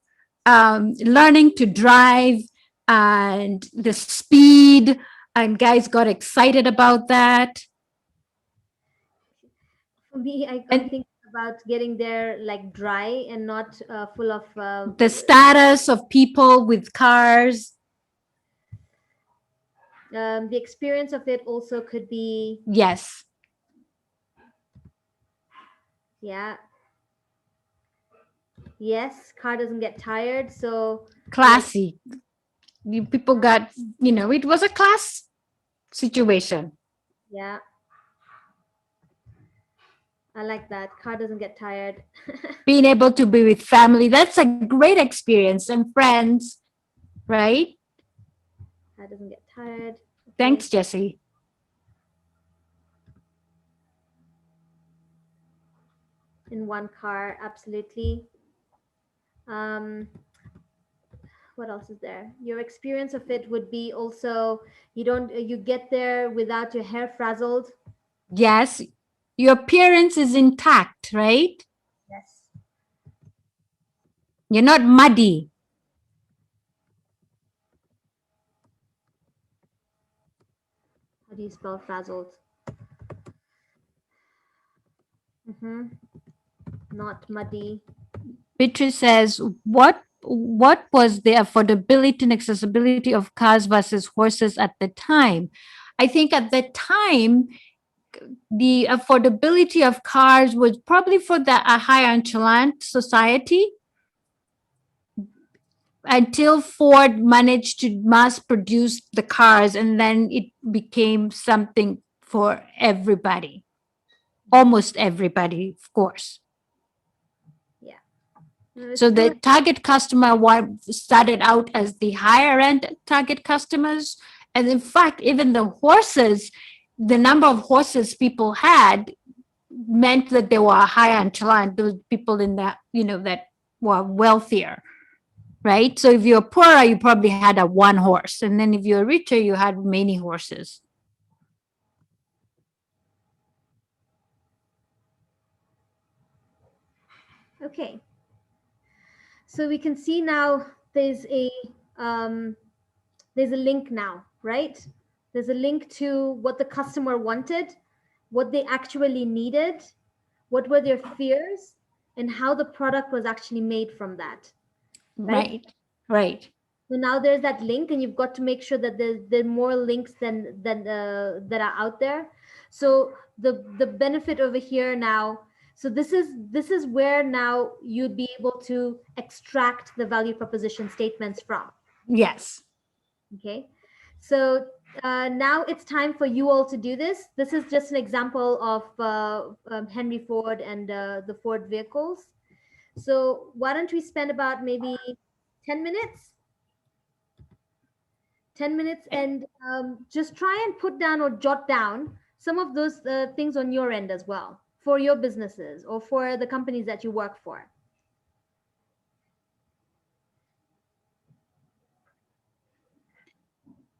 learning to drive and the speed, and guys got excited about that. For me, I can't think about getting there like dry and not full of the status of people with cars. The experience of it also could be, Yes. yeah. Yes, car doesn't get tired. So Classy. People got, it was a class situation. yeah. I like that. Car doesn't get tired. Being able to be with family, that's a great experience, and friends, right? Car doesn't get tired. Okay. Thanks, Jessie. In one car, absolutely. What else is there? Your experience of it would be also, you get there without your hair frazzled. Yes, your appearance is intact, right? Yes. You're not muddy. How do you spell frazzled? Not muddy. Beatrice says, what was the affordability and accessibility of cars versus horses at the time? I think at the time, the affordability of cars was probably for the higher echelon society, until Ford managed to mass produce the cars, and then it became something for everybody, almost everybody, of course. Yeah. So the target customer started out as the higher end target customers. And in fact, even the horses, the number of horses people had meant that they were higher echelon, those people in that, that were wealthier, right? So if you're poorer, you probably had a one horse. And then if you're richer, you had many horses. Okay. So we can see now there's a link now, right? There's a link to what the customer wanted, what they actually needed, what were their fears, and how the product was actually made from that. Right. So now there's that link, and you've got to make sure that there are more links than that are out there. So the benefit over here now. So this is where now you'd be able to extract the value proposition statements from. Yes. Okay. So now it's time for you all to do this. This is just an example of Henry Ford and the Ford vehicles. So why don't we spend about maybe 10 minutes? 10 minutes and just try and put down or jot down some of those things on your end as well for your businesses or for the companies that you work for.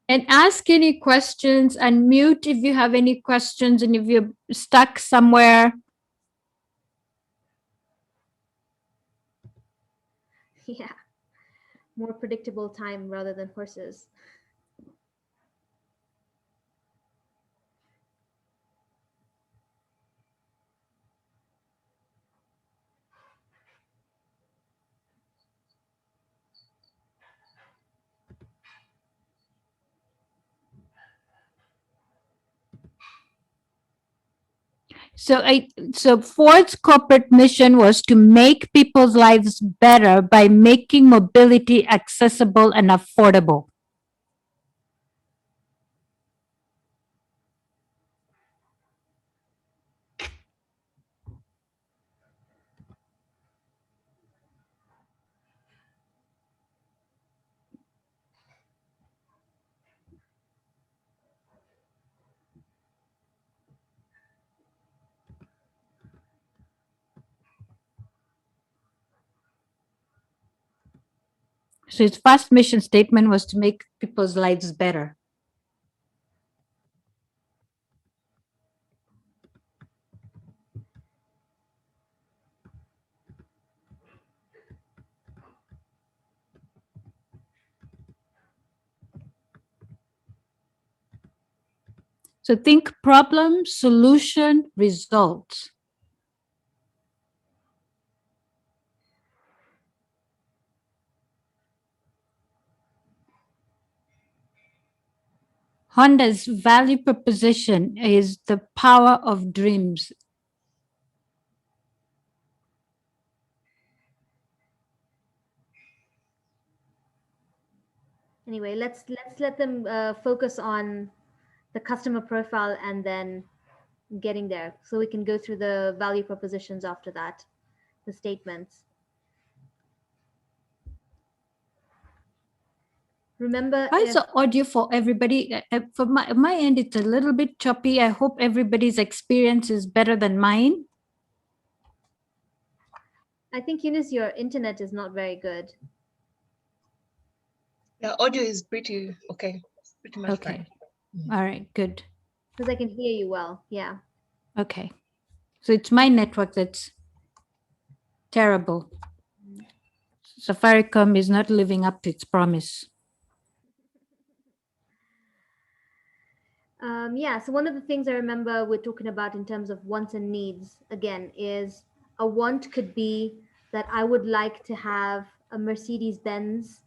And ask any questions, and mute if you have any questions, and if you're stuck somewhere. Yeah. More predictable time rather than horses. So Ford's corporate mission was to make people's lives better by making mobility accessible and affordable. So its first mission statement was to make people's lives better. So think problem, solution, result. Honda's value proposition is the power of dreams. Anyway, let's let them focus on the customer profile and then getting there, so we can go through the value propositions after that, the statements. Remember, How's the audio for everybody? From my end, it's a little bit choppy. I hope everybody's experience is better than mine. I think, Eunice, your internet is not very good. The audio is pretty okay. Pretty much Okay. fine. All right, good. Because I can hear you well. Yeah. Okay. So it's my network that's terrible. Safaricom is not living up to its promise. Yeah, so one of the things I remember we're talking about in terms of wants and needs, again, is a want could be that I would like to have a Mercedes-Benz,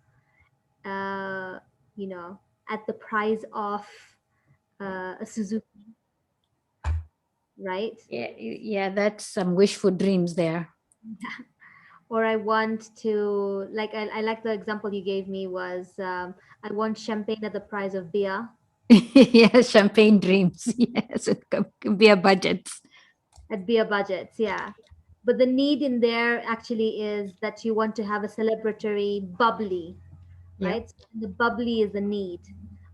you know, at the price of a Suzuki, right? Yeah, that's some wishful dreams there. Or I want to, like, I like the example you gave me was, I want champagne at the price of beer. Yeah, champagne dreams. Yes, it can be a budget. At beer budgets, yeah. But the need in there actually is that you want to have a celebratory bubbly, Yeah. right? So the bubbly is the need,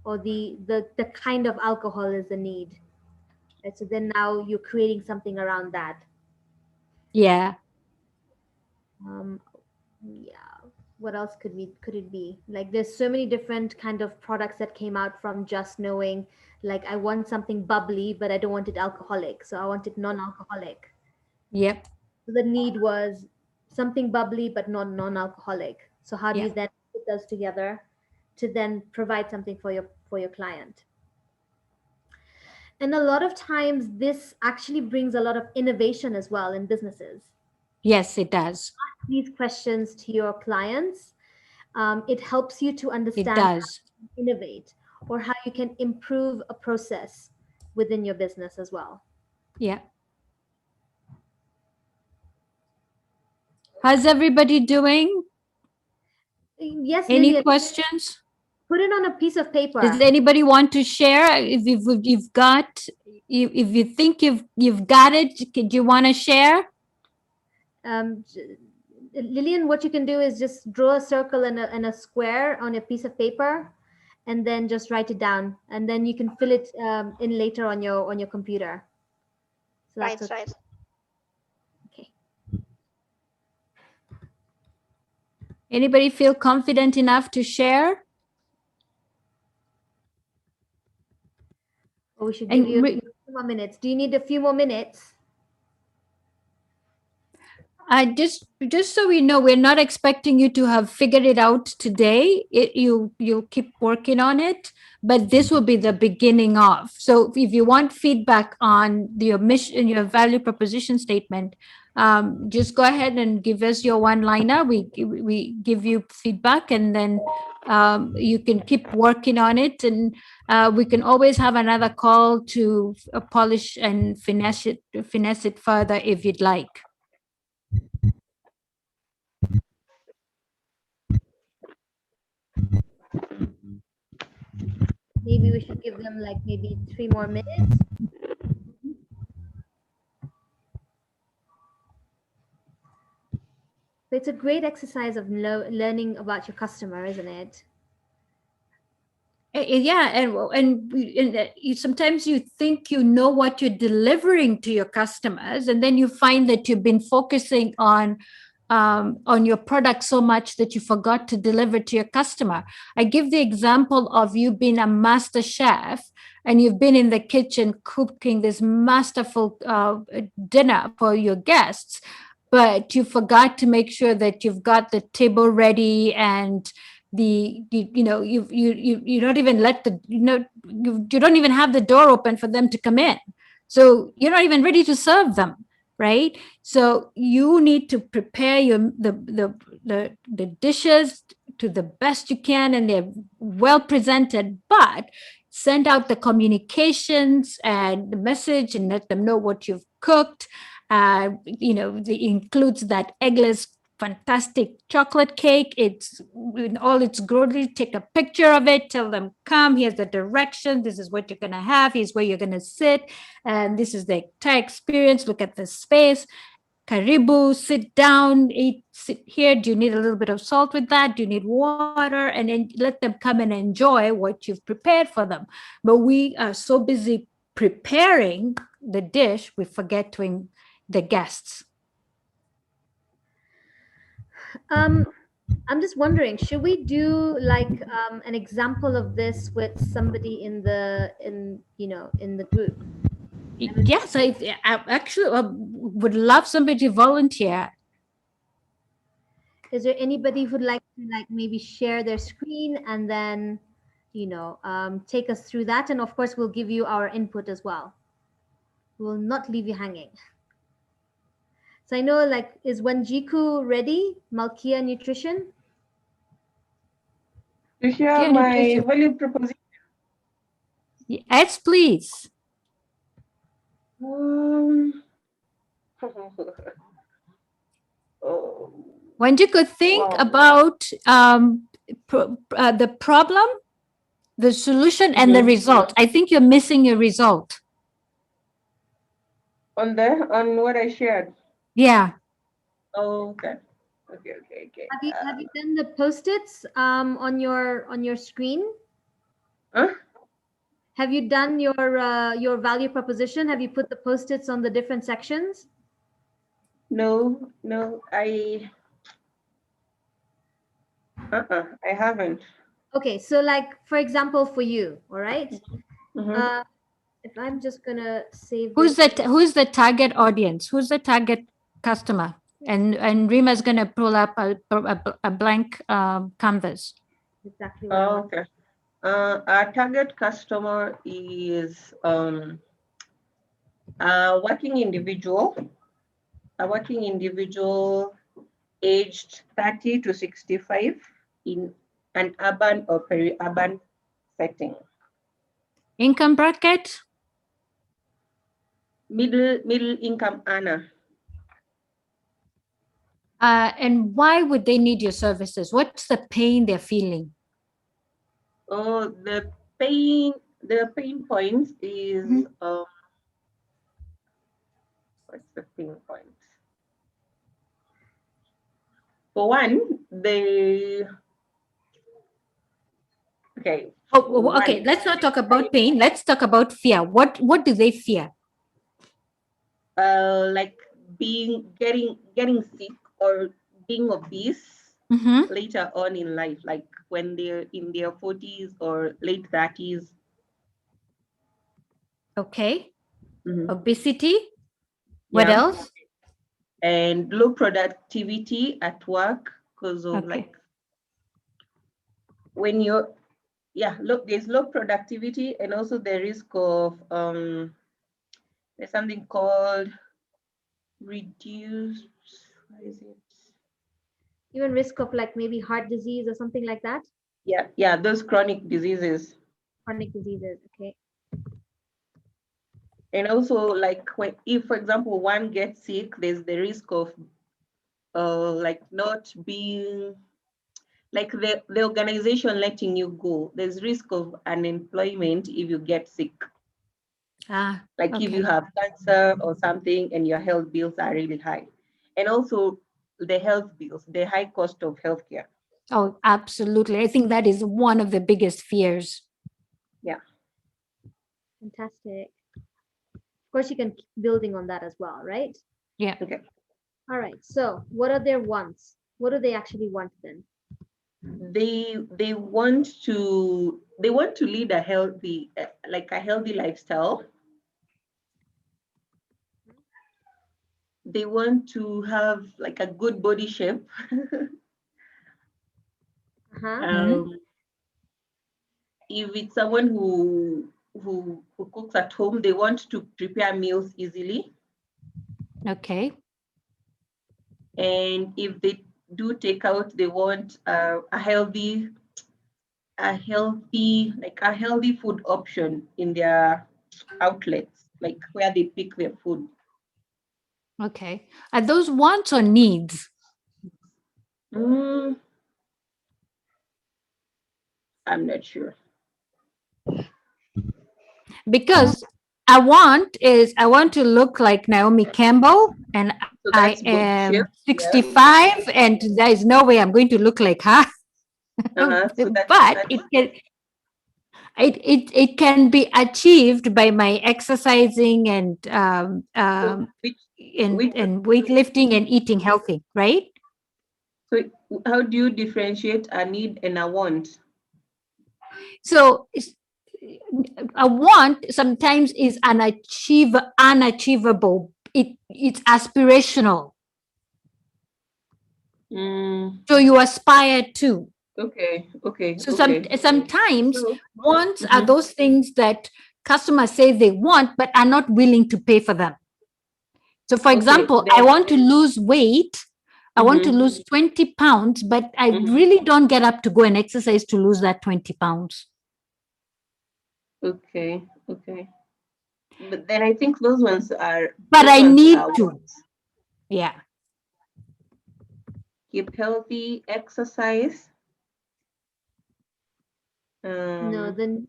or the kind of alcohol is the need. Right? So then now you're creating something around that. Yeah. Yeah. What else could it be? Like there's so many different kind of products that came out from just knowing, like I want something bubbly, but I don't want it alcoholic. So I want it non-alcoholic. Yep. So the need was something bubbly but not non-alcoholic. So how do you Yeah. then put those together to then provide something for your client? And a lot of times this actually brings a lot of innovation as well in businesses. Yes, it does. Ask these questions to your clients. It helps you to understand It does. how you can innovate or how you can improve a process within your business as well. Yeah. How's everybody doing? Yes, Any Lillian, questions? put it on a piece of paper. Does anybody want to share? If you've got, if you think you've got it, do you want to share? Lillian, what you can do is just draw a circle and a square on a piece of paper, and then just write it down, and then you can fill it in later on your computer. So Right, that's right. okay. Anybody feel confident enough to share? Or we should give And you a few more minutes. Do you need a few more minutes? Just so we know, we're not expecting you to have figured it out today. You'll keep working on it, but this will be the beginning of. So if you want feedback on your mission, your value proposition statement, just go ahead and give us your one-liner. We give you feedback, and then you can keep working on it, and we can always have another call to polish and finesse it further if you'd like. Maybe we should give them like maybe 3 more minutes. But it's a great exercise of learning about your customer, isn't it? Yeah, and sometimes you think you know what you're delivering to your customers, and then you find that you've been focusing on your product so much that you forgot to deliver to your customer. I give the example of you being a master chef, and you've been in the kitchen cooking this masterful dinner for your guests, but you forgot to make sure that you've got the table ready, and you don't even let you don't even have the door open for them to come in, so you're not even ready to serve them, right? So you need to prepare the dishes to the best you can, and they're well presented, but send out the communications and the message and let them know what you've cooked. It includes that eggless fantastic chocolate cake. It's in all its glory. Take a picture of it, tell them, come, here's the direction, this is what you're going to have, here's where you're going to sit, and this is the entire experience. Look at the space. Karibu, sit down, eat, sit here. Do you need a little bit of salt with that? Do you need water? And then let them come and enjoy what you've prepared for them. But we are so busy preparing the dish, we forget to the guests. I'm just wondering, should we do like an example of this with somebody in the group? Yes, I actually would love somebody to volunteer. Is there anybody who'd like to maybe share their screen and then take us through that? And of course, we'll give you our input as well. We'll not leave you hanging. So I know, is Wanjiku ready? Malkia Nutrition? To share my value proposition? Yes, please. When you could think about the problem, the solution, and the result. I think you're missing a result. On what I shared? Yeah. Oh, okay. Have you done the post-its on your screen? Huh? Have you done your value proposition? Have you put the post-its on the different sections? No, I haven't. Okay, so for example, for you, all right? Mm-hmm. If I'm just gonna save. Who's the target audience? Who's the target customer? And Reema is gonna pull up a blank canvas. Exactly. What I want. Okay. Our target customer is a working individual aged 30 to 65 in an urban or peri-urban setting. Income bracket? Middle income earner. And why would they need your services? What's the pain they're feeling? Oh, the pain point is what's the pain point? For one, okay. Okay, let's not talk about pain. Let's talk about fear. What do they fear? Like getting sick or being obese later on in life, like when they're in their 40s or late 30s. Okay. Obesity. What else? And low productivity at work because of when you're there's low productivity, and also the risk of there's something called reduced, what is it? Even risk of maybe heart disease or something like that? Yeah, those chronic diseases. Chronic diseases, okay. And also if, for example, one gets sick, there's the risk of not being, the organization letting you go. There's risk of unemployment if you get sick. If you have cancer or something and your health bills are really high. And also the health bills, the high cost of healthcare. Oh, absolutely. I think that is one of the biggest fears. Yeah. Fantastic. Of course, you can keep building on that as well, right? Yeah. Okay. All right. So what are their wants? What do they actually want then? They want to lead a healthy lifestyle. They want to have a good body shape. If it's someone who cooks at home, they want to prepare meals easily. Okay. And if they do take out, they want a healthy a healthy food option in their outlets, like where they pick their food. Okay. Are those wants or needs? I'm not sure. Because I want to look like Naomi Campbell, and So I that's both am shape, 65, and there is no way I'm going to look like her. So But it can be achieved by my exercising and weightlifting and eating healthy, right? So how do you differentiate a need and a want? So a want sometimes is unachievable. It's aspirational. So you aspire to. Okay. So sometimes wants are those things that customers say they want but are not willing to pay for them. So for example, I want to lose weight. I want to lose 20 pounds, but I really don't get up to go and exercise to lose that 20 pounds. Okay. But then I think those ones are. But I need to. Yeah. Keep healthy, exercise. No, then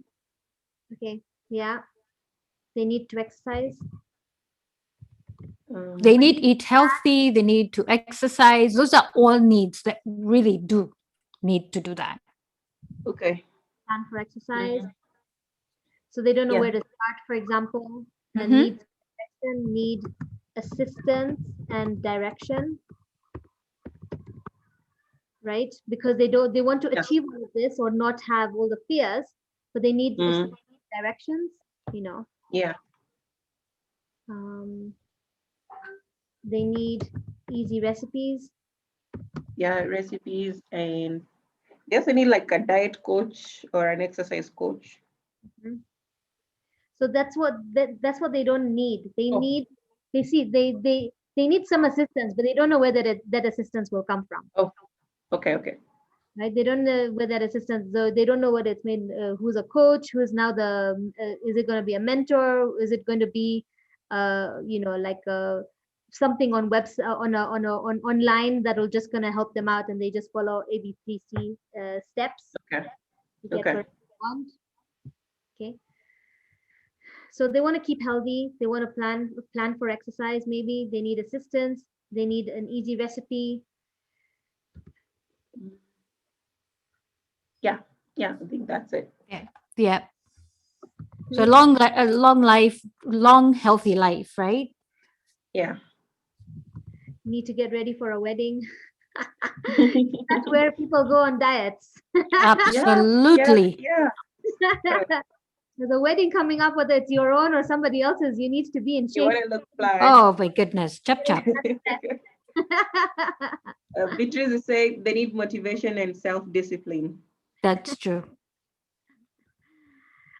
okay, yeah. They need to exercise. They need to eat healthy. They need to exercise. Those are all needs that really do need to do that. Okay. Plan for exercise. So they don't know where to start, for example. And need assistance and direction, right? Because they want to achieve all of this or not have all the fears, but they need directions, Yeah. They need easy recipes. Yeah, recipes, and they also need like a diet coach or an exercise coach. So that's what they don't need. They need they need some assistance, but they don't know where that assistance will come from. Oh, okay. Right, they don't know where that assistance. So they don't know what it's made. Who's a coach? Who's now the? Is it going to be a mentor? Is it going to be, like something on online that will just going to help them out, and they just follow ABC steps. Okay. To get where they want. Okay. So they want to keep healthy. They want to plan for exercise. Maybe they need assistance. They need an easy recipe. Yeah, I think that's it. Yeah. So long life, long healthy life, right? Yeah. Need to get ready for a wedding. That's where people go on diets. Absolutely. Yeah. There's a wedding coming up, whether it's your own or somebody else's. You need to be in shape. You want to look fly. Oh my goodness, chop. Beatrice is saying they need motivation and self-discipline. That's true.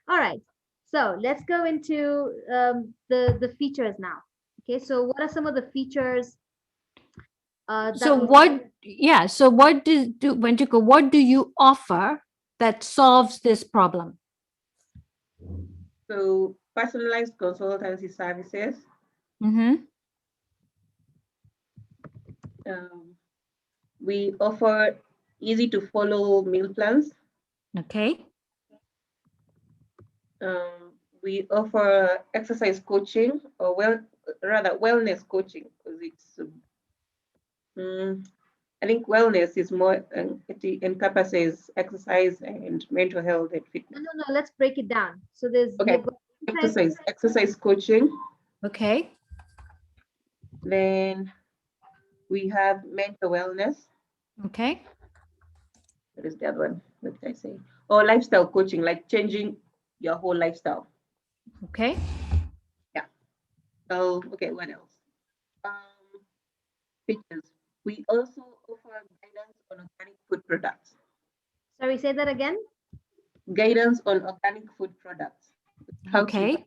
All right, so let's go into the features now. Okay, so what are some of the features? So what do you offer that solves this problem? So personalized consultancy services. We offer easy to follow meal plans. Okay. We offer exercise coaching, or wellness coaching, because it's I think wellness is more, it encompasses exercise and mental health and fitness. No, let's break it down. So there's exercise coaching. Okay. Then we have mental wellness. Okay. What is the other one? What did I say? Or lifestyle coaching, like changing your whole lifestyle. Okay. Yeah. So, okay, what else? Features. We also offer guidance on organic food products. Sorry, say that again. Guidance on organic food products. Okay.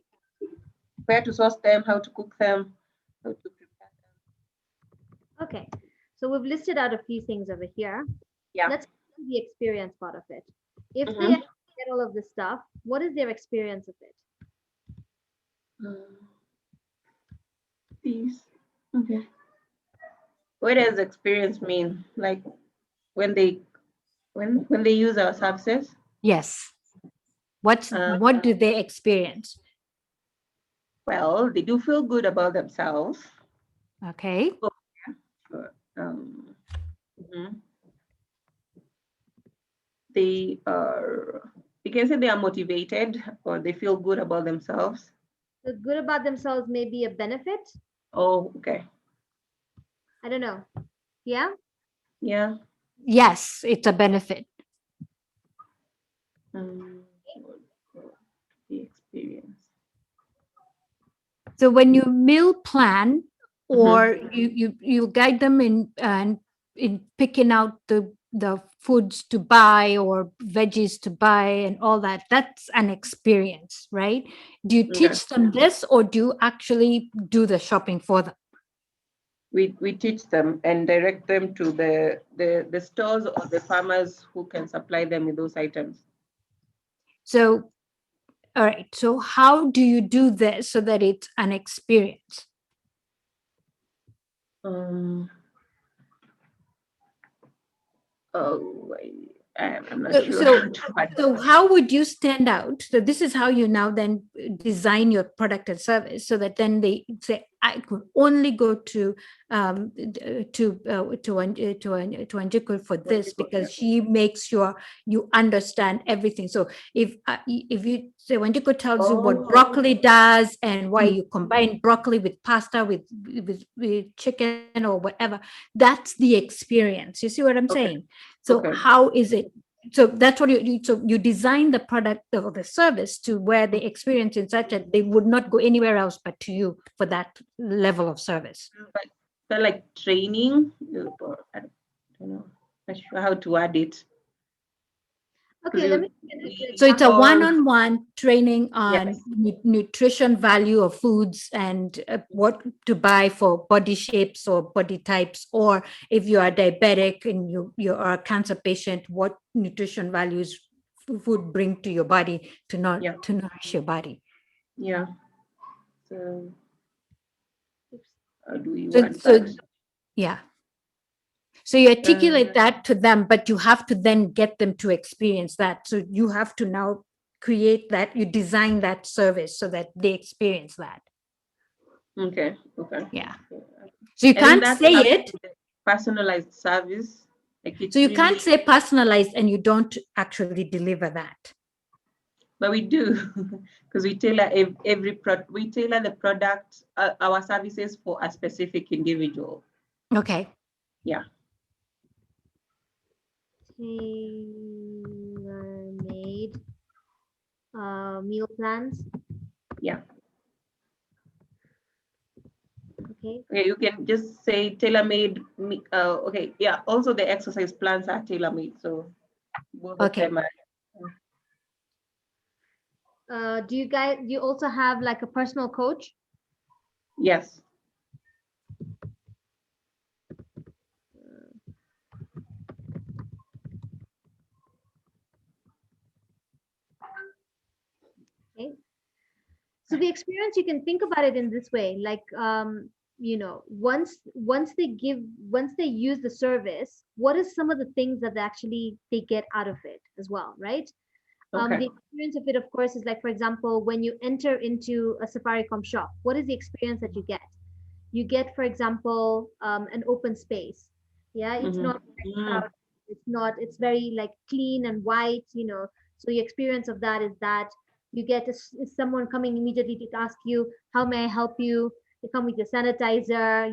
Where to source them, how to cook them, how to prepare them. Okay. So we've listed out a few things over here. Yeah. Let's do the experience part of it. If they get all of this stuff, what is their experience of it? Peace. Okay. What does experience mean? Like when they use our services? Yes. What do they experience? Well, they do feel good about themselves. Okay. Oh, yeah, sure. They are, you can say they are motivated or they feel good about themselves. So good about themselves may be a benefit. Oh, okay. I don't know. Yeah? Yeah. Yes, it's a benefit. The experience. So when you meal plan or you guide them in picking out the foods to buy or veggies to buy and all that, that's an experience, right? Do you teach them this or do you actually do the shopping for them? We teach them and direct them to the stores or the farmers who can supply them with those items. So, all right. So how do you do this so that it's an experience? I'm not sure. So how would you stand out? So this is how you now then design your product and service so that then they say, I could only go to Anjikul for this because she makes sure you understand everything. So if you say Anjikul tells you what broccoli does and why you combine broccoli with pasta with chicken or whatever, that's the experience. You see what I'm saying? So how is it? So that's what you design the product or the service to where the experience is such that they would not go anywhere else but to you for that level of service. But so like training, or I don't know, not sure how to add it. Okay, let me. So it's a one-on-one training on nutrition value of foods and what to buy for body shapes or body types, or if you are diabetic and you are a cancer patient, what nutrition values food bring to your body to nourish your body. Yeah. So how do you want that? Yeah. So you articulate that to them, but you have to then get them to experience that. So you have to now create that, you design that service so that they experience that. Okay. Yeah. So you can't say it. Personalized service. So you can't say personalized and you don't actually deliver that. But we do, because we tailor we tailor the product, our services for a specific individual. Okay. Yeah. Tailor-made meal plans. Yeah. Okay. Okay, you can just say tailor-made. Okay, yeah. Also, the exercise plans are tailor-made, so both of them are. Do you also have like a personal coach? Yes. Okay. So the experience, you can think about it in this way, like once they use the service, what is some of the things that they get out of it as well, right? The experience of it, of course, is like, for example, when you enter into a Safaricom shop, what is the experience that you get? You get, for example, an open space. Yeah, it's not it's very like clean and white, so the experience of that is that you get someone coming immediately to ask you, how may I help you? They come with your sanitizer,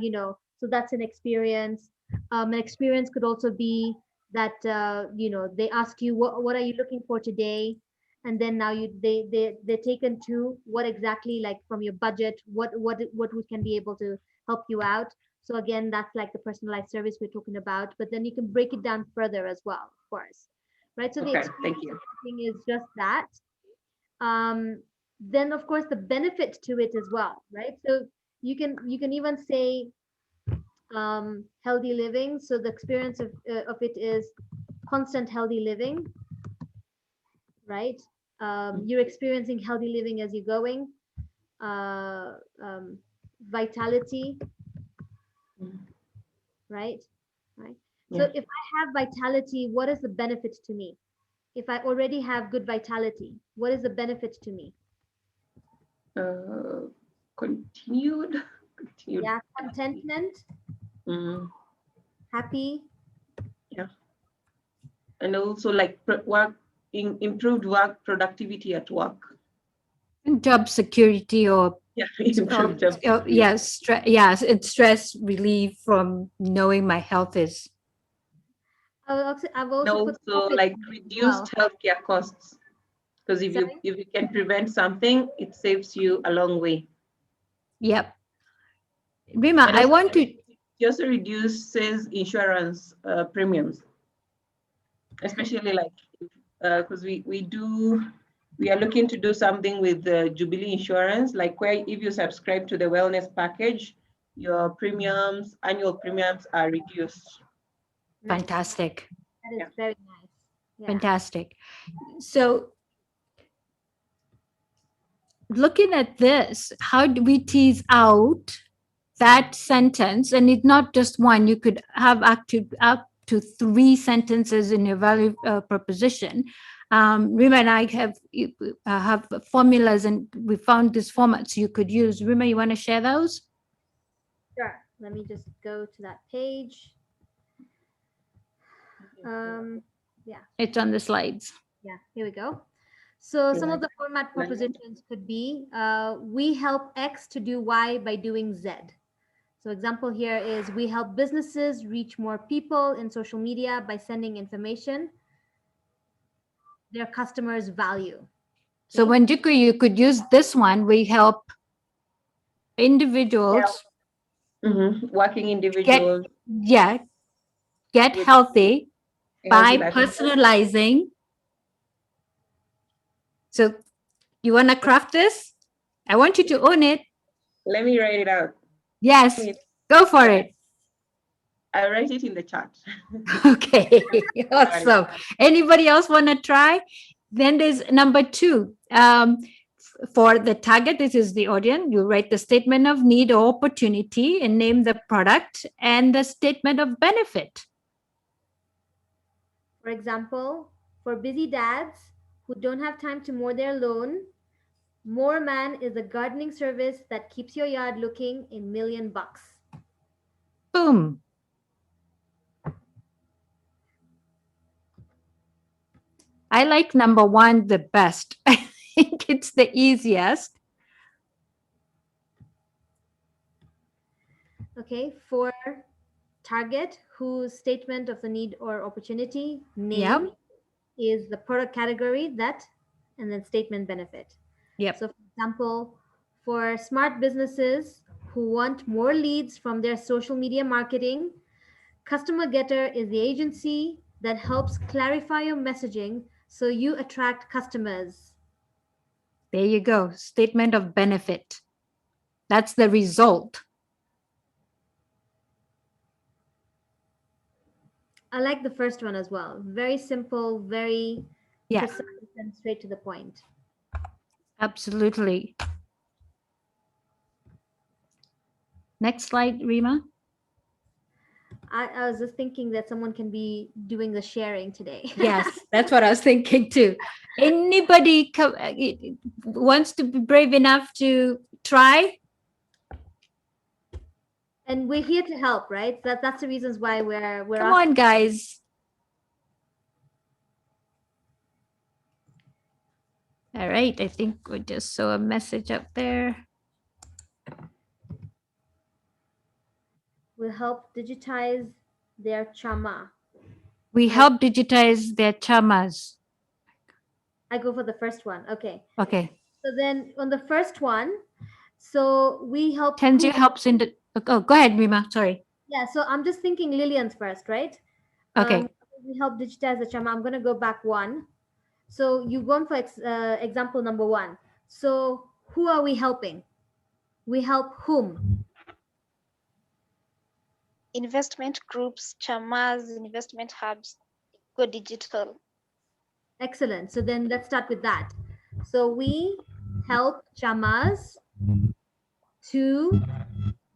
so that's an experience. An experience could also be that they ask you, what are you looking for today, and then now they're taken to what exactly, like from your budget, what we can be able to help you out. So again, that's like the personalized service we're talking about, but then you can break it down further as well, of course, right? So the experience thing is just that. Then of course the benefit to it as well, right? So you can even say healthy living. So the experience of it is constant healthy living. right? You're experiencing healthy living as you're going, vitality, right? Right. So if I have vitality, what is the benefit to me? If I already have good vitality, what is the benefit to me? Continued. Yeah, contentment, happy. Yeah. And also like improved work productivity at work. Job security or improved job security. yes, yes, it's stress relief from knowing my health is. I've also put like reduced healthcare costs, because if you can prevent something, it saves you a long way. Yep. Reema, I want to. It also reduces insurance premiums, especially like because we are looking to do something with the Jubilee Insurance, like where if you subscribe to the wellness package, your annual premiums are reduced. Fantastic. That is very nice. Yeah. Fantastic. So looking at this, how do we tease out that sentence? And it's not just one, you could have up to 3 sentences in your value proposition. Reema and I have formulas, and we found these formats you could use. Reema, you want to share those? Sure. Let me just go to that page. Yeah. It's on the slides. Yeah, here we go. So some of the format propositions could be, we help X to do Y by doing Z. So example here is, we help businesses reach more people in social media by sending information their customers value. So Wanjiku, you could use this one. We help individuals, working individuals, get healthy by personalizing. So you want to craft this? I want you to own it. Let me write it out. Yes, go for it. I'll write it in the chat. Okay, awesome. Anybody else want to try? Then there's number 2. For the target, this is the audience. You write the statement of need or opportunity and name the product and the statement of benefit. For example, for busy dads who don't have time to mow their lawn, More Man is a gardening service that keeps your yard looking $1,000,000. Boom. I like number 1 the best. I think it's the easiest. Okay, for target, whose statement of the need or opportunity name is the product category that, and then statement benefit. Yep. So for example, for smart businesses who want more leads from their social media marketing, Customer Getter is the agency that helps clarify your messaging so you attract customers. There you go. Statement of benefit. That's the result. I like the first one as well. Very simple, very precise and straight to the point. Absolutely. Next slide, Reema. I was just thinking that someone can be doing the sharing today. Yes, that's what I was thinking too. Anybody wants to be brave enough to try? And we're here to help, right? That's the reasons why we're Come on, guys. All right, I think we just saw a message up there. We'll help digitize their chama. We help digitize their chamas. I go for the first one. Okay. Okay. So then on the first one, so we help. Tenzi helps in the. Oh, go ahead, Reema. Sorry. Yeah. So I'm just thinking Lillian's first, right? Okay. We help digitize the chama. I'm going to go back one. So you've gone for example number 1. So who are we helping? We help whom? Investment groups, chamas, investment hubs, go digital. Excellent. So then let's start with that. So we help chamas to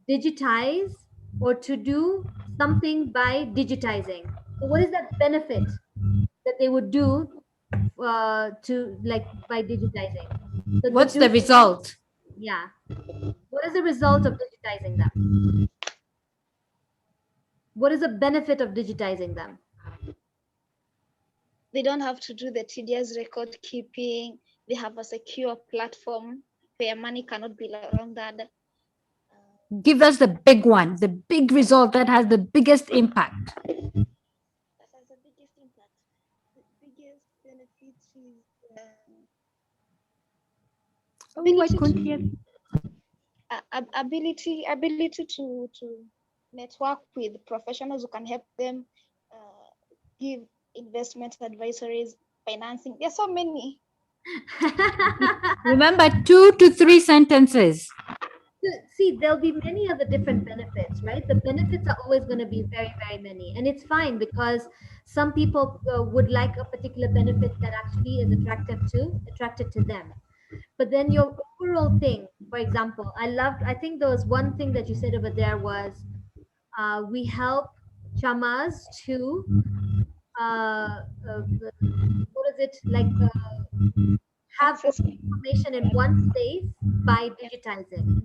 digitize or to do something by digitizing. So what is that benefit that they would do to like by digitizing? So What's the result? Yeah. What is the result of digitizing them? What is the benefit of digitizing them? They don't have to do the tedious record keeping. They have a secure platform where money cannot be laundered. Give us the big one, the big result that has the biggest impact. That has the biggest impact. The biggest benefit is ability to network with professionals who can help them give investment advisories, financing. There's so many. Remember, 2 to 3 sentences. See, there'll be many other different benefits, right? The benefits are always going to be very, very many. And it's fine because some people would like a particular benefit that actually is attracted to them. But then your overall thing, for example, I think there was one thing that you said over there was we help chamas to, what is it, like have information in one place by digitizing,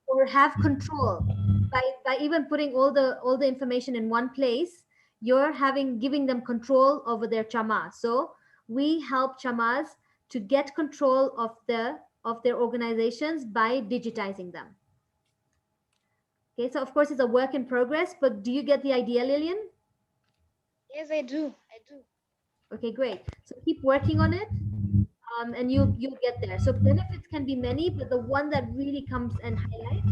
or have control by even putting all the information in one place. You're giving them control over their chama. So we help chamas to get control of their organizations by digitizing them. Okay, so of course it's a work in progress, but do you get the idea, Lillian? Yes, I do. Okay, great. So keep working on it. And you'll get there. So benefits can be many, but the one that really comes and highlights,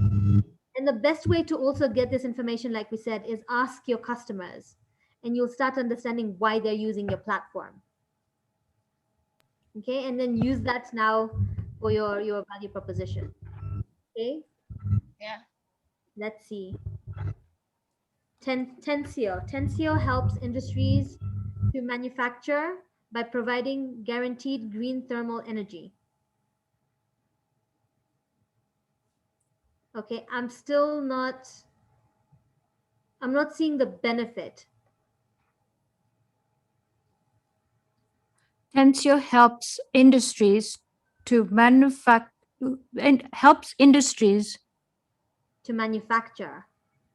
and the best way to also get this information, like we said, is ask your customers, and you'll start understanding why they're using your platform. Okay, and then use that now for your value proposition. Okay. Yeah. Let's see. Tensio helps industries to manufacture by providing guaranteed green thermal energy. Okay, I'm not seeing the benefit. Tensio helps industries to manufacture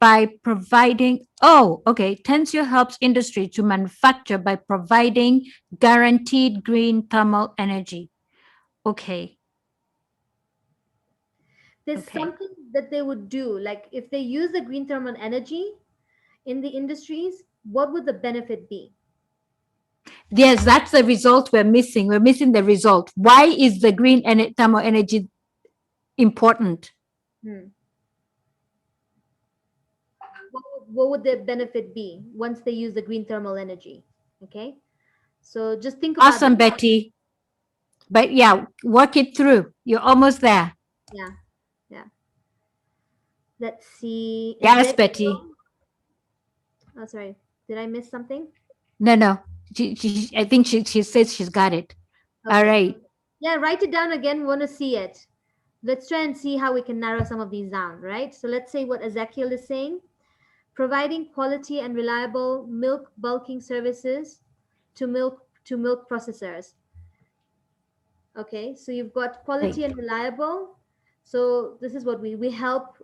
by providing, Tensio helps industry to manufacture by providing guaranteed green thermal energy. Okay. There's something that they would do, like if they use the green thermal energy in the industries, what would the benefit be? Yes, that's the result we're missing. We're missing the result. Why is the green thermal energy important? What would the benefit be once they use the green thermal energy? Okay, so just think about awesome, Betty. But yeah, work it through. You're almost there. Yeah. Let's see. Yes, Betty. Oh, sorry. Did I miss something? No. I think she says she's got it. Okay. All right. Yeah, write it down again. We want to see it. Let's try and see how we can narrow some of these down, right? So let's say what Ezekiel is saying. Providing quality and reliable milk bulking services to milk processors. Okay, so you've got quality and reliable. So this is what we help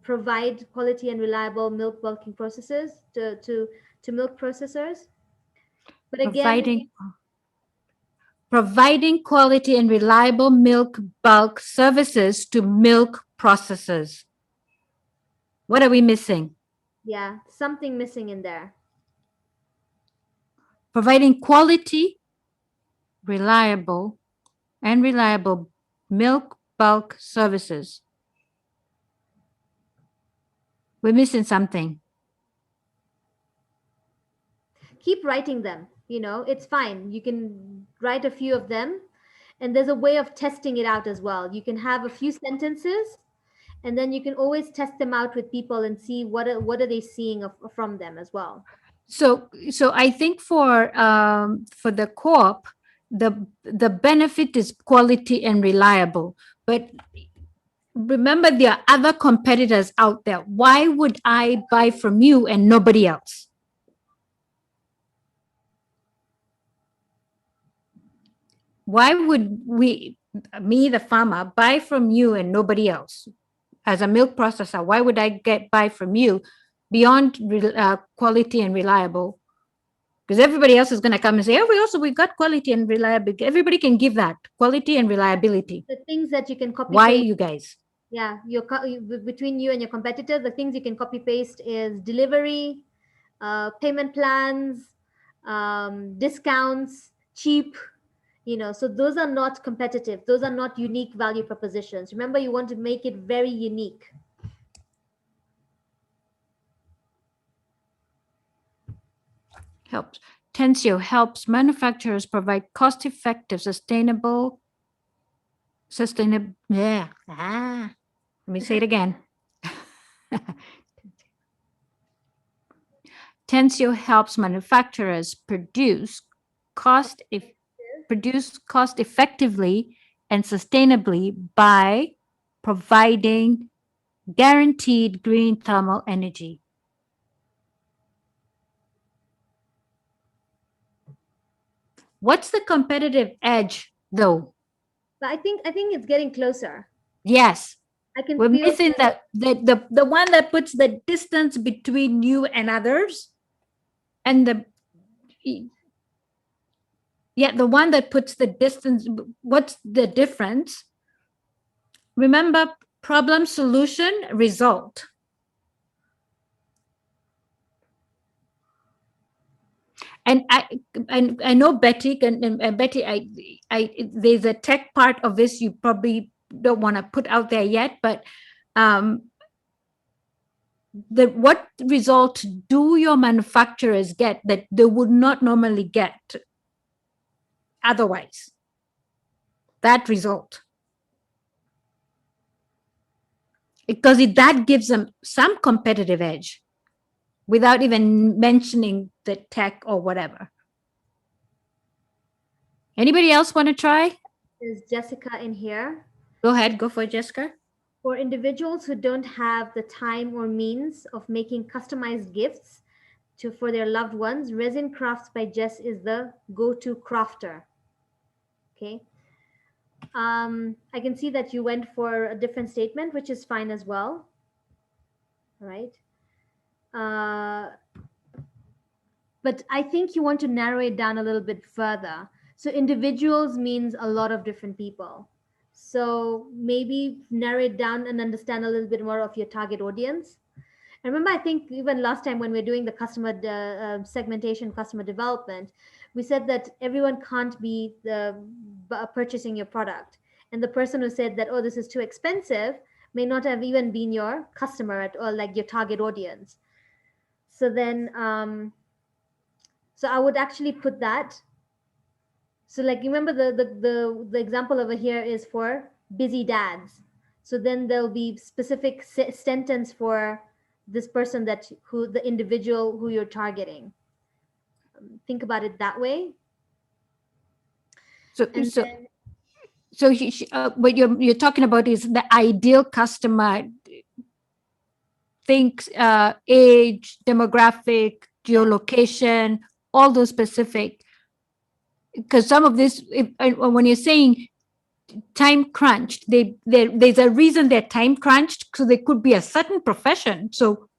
provide quality and reliable milk bulking processes to milk processors. But again, providing quality and reliable milk bulk services to milk processors. What are we missing? Yeah, something missing in there. Providing quality, reliable milk bulk services. We're missing something. Keep writing them. It's fine. You can write a few of them, and there's a way of testing it out as well. You can have a few sentences, and then you can always test them out with people and see what are they seeing from them as well. So I think for the co-op, the benefit is quality and reliable. But remember, there are other competitors out there. Why would I buy from you and nobody else? Why would me, the farmer, buy from you and nobody else? As a milk processor, why would I buy from you beyond quality and reliable? Because everybody else is going to come and say, oh, we've got quality and reliability. Everybody can give that quality and reliability. The things that you can copy. Why paste, you guys? Yeah, between you and your competitor, the things you can copy paste is delivery, payment plans, discounts, cheap. So those are not competitive. Those are not unique value propositions. Remember, you want to make it very unique. Tensio helps manufacturers provide cost-effective, sustainable. Yeah. Let me say it again. Tensio helps manufacturers produce cost effectively and sustainably by providing guaranteed green thermal energy. What's the competitive edge, though? But I think it's getting closer. Yes. We're feel missing the one that puts the distance between you and others, and the one that puts the distance. What's the difference? Remember, problem, solution, result. And I know Betty and Betty, there's a tech part of this you probably don't want to put out there yet, but what result do your manufacturers get that they would not normally get otherwise? That result. Because that gives them some competitive edge without even mentioning the tech or whatever. Anybody else want to try? Is Jessica in here? Go ahead, go for it, Jessica. For individuals who don't have the time or means of making customized gifts for their loved ones, Resin Crafts by Jess is the go-to crafter. Okay. I can see that you went for a different statement, which is fine as well. All right. But I think you want to narrow it down a little bit further. So individuals means a lot of different people. So maybe narrow it down and understand a little bit more of your target audience. And remember, I think even last time when we're doing the customer segmentation, customer development, we said that everyone can't be purchasing your product. And the person who said that, oh, this is too expensive, may not have even been your customer at all, like your target audience. So then, so I would actually put that. So like, remember the example over here is for busy dads. So then there'll be specific sentence for this person the individual who you're targeting. Think about it that way. So what you're talking about is the ideal customer. Think age, demographic, geolocation, all those specific. Because some of this, when you're saying time crunched, there's a reason they're time crunched, so they could be a certain profession. So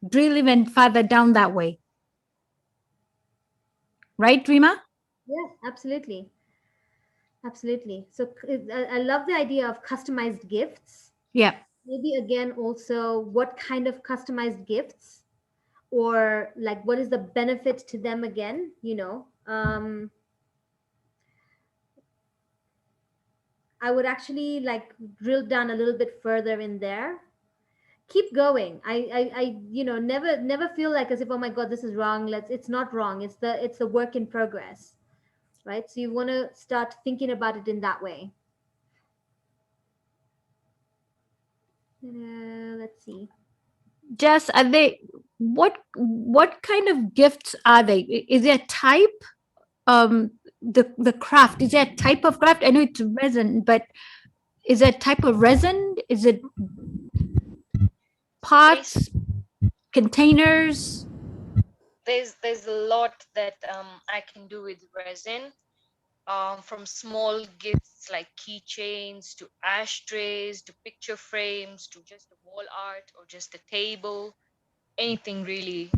drill even further down that way. Right, Reema? Yes, absolutely. Absolutely. So I love the idea of customized gifts. Yeah. Maybe again, also what kind of customized gifts, or like what is the benefit to them again, I would actually like drill down a little bit further in there. Keep going. I never feel like as if, oh my God, this is wrong. It's not wrong. It's the work in progress, right? So you want to start thinking about it in that way. Let's see. Jess, what kind of gifts are they? Is there a type? The craft, is there a type of craft? I know it's resin, but is there a type of resin? Is it pots, containers? There's a lot that I can do with resin, from small gifts like keychains to ashtrays to picture frames to just a wall art or just a table, anything really.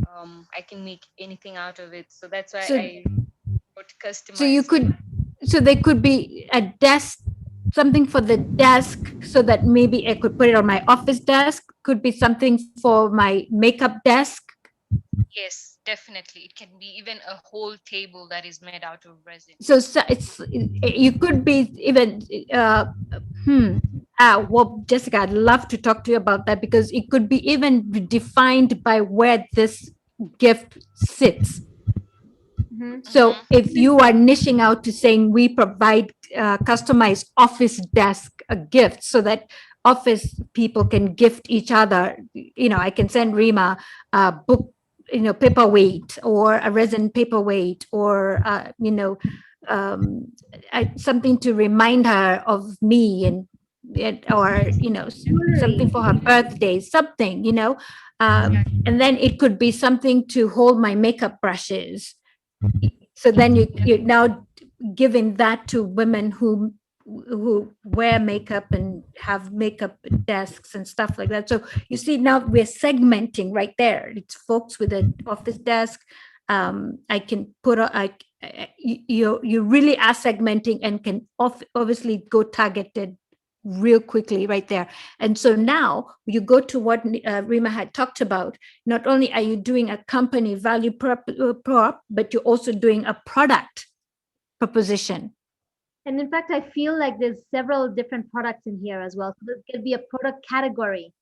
I can make anything out of it, so that's why I wrote customized. So you could, so they could be a desk, something for the desk, so that maybe I could put it on my office desk. Could be something for my makeup desk. Yes, definitely. It can be even a whole table that is made out of resin. So it's, you could be even well, Jessica, I'd love to talk to you about that, because it could be even defined by where this gift sits. So if you are niching out to saying we provide customized office desk gifts, so that office people can gift each other, I can send Reema a book, paperweight, or a resin paperweight, or something to remind her of me, and or something for her birthday, something, and then it could be something to hold my makeup brushes. So then you're now giving that to women who wear makeup and have makeup desks and stuff like that. So you see, now we're segmenting right there. It's folks with an office desk. I can put you really are segmenting, and can obviously go targeted real quickly right there. And so now you go to what Reema had talked about. Not only are you doing a company value prop, but you're also doing a product proposition. And in fact, I feel like there's several different products in here as well. So there could be a product category.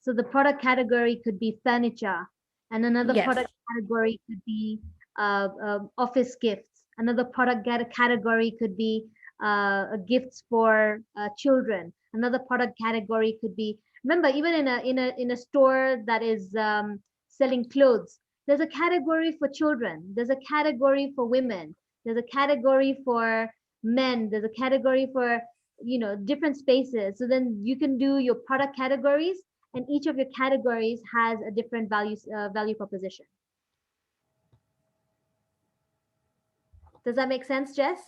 So the product category could be furniture, and another product category could be office gifts. Another product category could be gifts for children. Another product category could be, remember, even in a store that is selling clothes, there's a category for children, there's a category for women, there's a category for men, there's a category for different spaces. So then you can do your product categories, and each of your categories has a different value proposition. Does that make sense, Jess?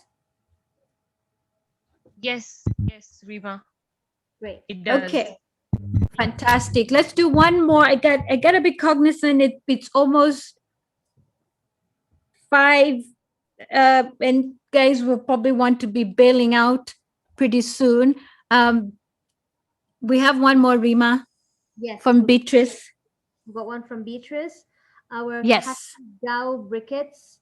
Yes, Reema. Great. It does. Okay. Fantastic. Let's do one more. I gotta be cognizant. It's almost 5, and guys will probably want to be bailing out pretty soon. We have one more, Reema. Yes. From Beatrice. We've got one from Beatrice. Our yes. Dow briquettes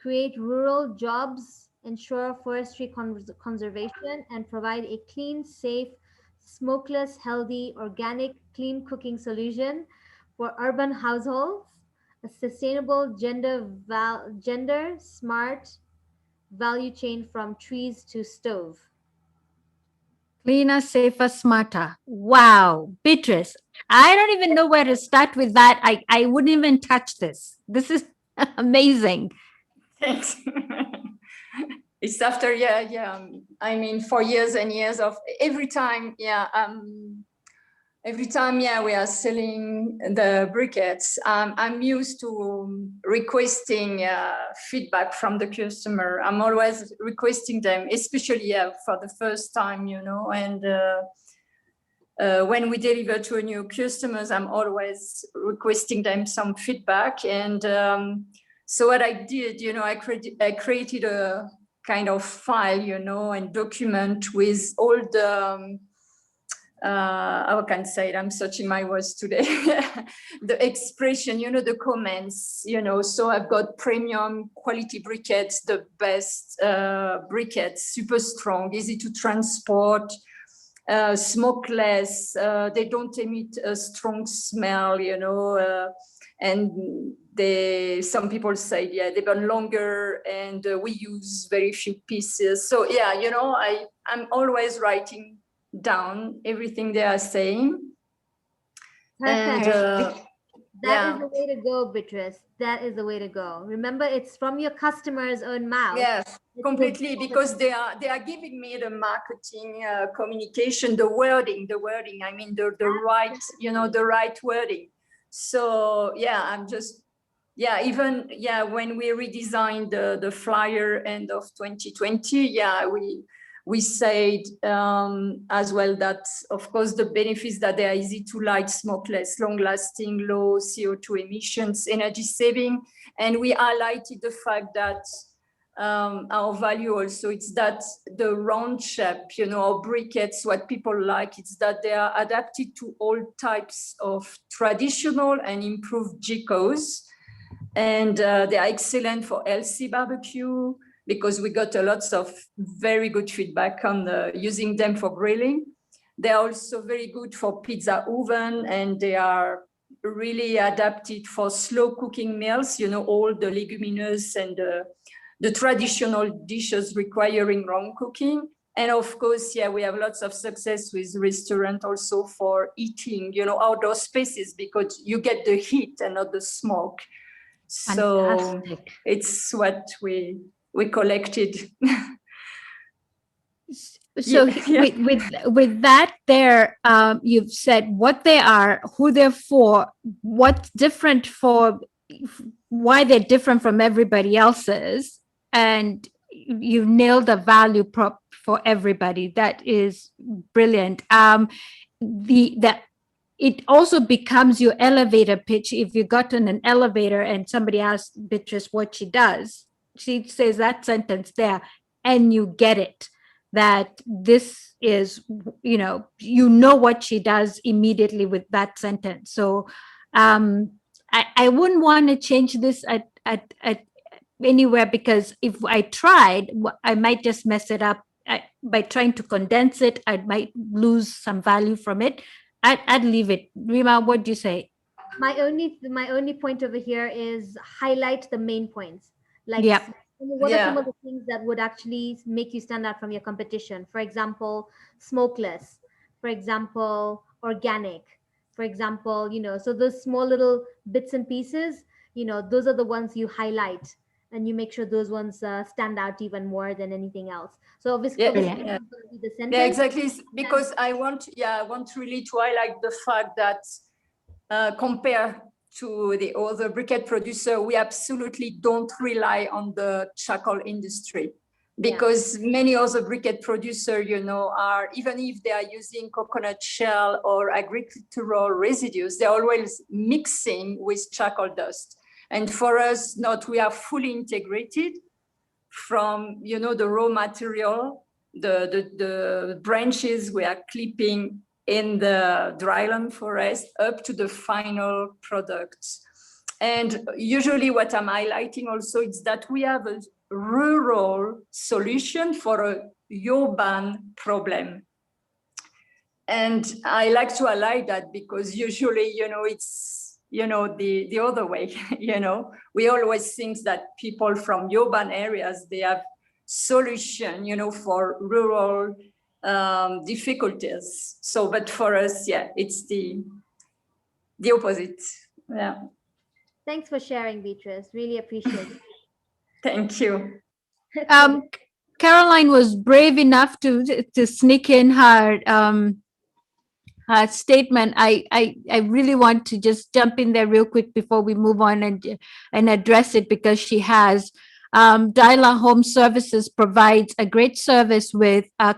create rural jobs, ensure forestry conservation, and provide a clean, safe, smokeless, healthy, organic, clean cooking solution for urban households. A sustainable, gender smart value chain from trees to stove. Cleaner, safer, smarter. Wow, Beatrice, I don't even know where to start with that. I wouldn't even touch this. This is amazing. Thanks. It's after, I mean, for years and years of every time, we are selling the briquettes. I'm used to requesting feedback from the customer. I'm always requesting them, especially for the first time, and when we deliver to a new customers, I'm always requesting them some feedback. And so what I did, I created a kind of file, and document with all the, I can say it, I'm searching my words today, the expression, the comments, so I've got premium quality briquettes, the best briquettes, super strong, easy to transport, smokeless, they don't emit a strong smell, and some people say, they burn longer, and we use very few pieces. So I'm always writing down everything they are saying. Perfect. And That is the way to go, Beatrice. That is the way to go. Remember, it's from your customer's own mouth. Yes, completely, because they are giving me the marketing communication, the wording. I mean, the right, the right wording. So yeah, I'm just, even when we redesigned the flyer end of 2020, we said as well that, of course, the benefits that they are easy to light, smokeless, long-lasting, low CO2 emissions, energy saving. And we highlighted the fact that our value also, it's that the round shape, our briquettes, what people like, it's that they are adapted to all types of traditional and improved GCOs. And they are excellent for healthy barbecue, because we got a lots of very good feedback on using them for grilling. They're also very good for pizza oven, and they are really adapted for slow cooking meals, all the leguminous and the traditional dishes requiring long cooking. And of course, we have lots of success with restaurant also for eating, outdoor spaces, because you get the heat and not the smoke. So Fantastic. it's what we collected. So with that there, you've said what they are, who they're for, what's different why they're different from everybody else's, and you nailed the value prop for everybody. That is brilliant. It also becomes your elevator pitch. If you got in an elevator and somebody asks Beatrice what she does, she says that sentence there, and you get it. That this is, what she does immediately with that sentence. So I wouldn't want to change this at anywhere, because if I tried, I might just mess it up. By trying to condense it, I might lose some value from it. I'd leave it. Reema, what do you say? My only point over here is highlight the main points. Like, what are some of the things that would actually make you stand out from your competition? For example, smokeless. For example, organic. For example, so those small little bits and pieces, those are the ones you highlight, and you make sure those ones stand out even more than anything else. So obviously, the sentence. Yeah, exactly. Because I want really to highlight the fact that compared to the other briquette producer, we absolutely don't rely on the charcoal industry, because many other briquette producers, are, even if they are using coconut shell or agricultural residues, they're always mixing with charcoal dust. And for us, we are fully integrated from, the raw material, the branches we are clipping in the dryland forest up to the final products. And usually what I'm highlighting also is that we have a rural solution for a urban problem. And I like to highlight that because usually, it's, the other way, we always think that people from urban areas, they have solution, for rural difficulties. So, but for us, it's the opposite. Yeah. Thanks for sharing, Beatrice. Really appreciate it. Thank you. Caroline was brave enough to sneak in her statement. I really want to just jump in there real quick before we move on and address it, because she has. Dyla Home Services provides a great service with the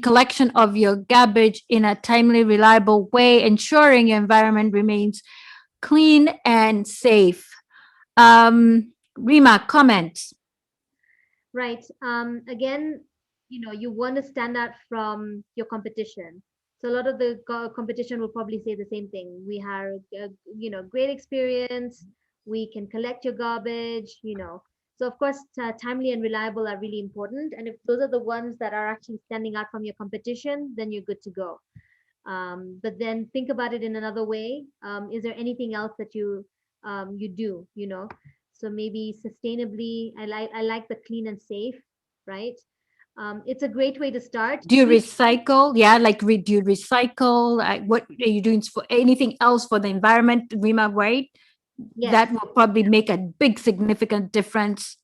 collection of your garbage in a timely, reliable way, ensuring your environment remains clean and safe. Reema, comments? Right. Again, you want to stand out from your competition. So a lot of the competition will probably say the same thing. We have, great experience. We can collect your garbage, So of course, timely and reliable are really important. And if those are the ones that are actually standing out from your competition, then you're good to go. But then think about it in another way. Is there anything else that you do, So maybe sustainably, I like the clean and safe, right? It's a great way to start. Do you recycle? Yeah, like do you recycle? What are you doing for anything else for the environment, Reema, right? Yes. That will probably make a big significant difference.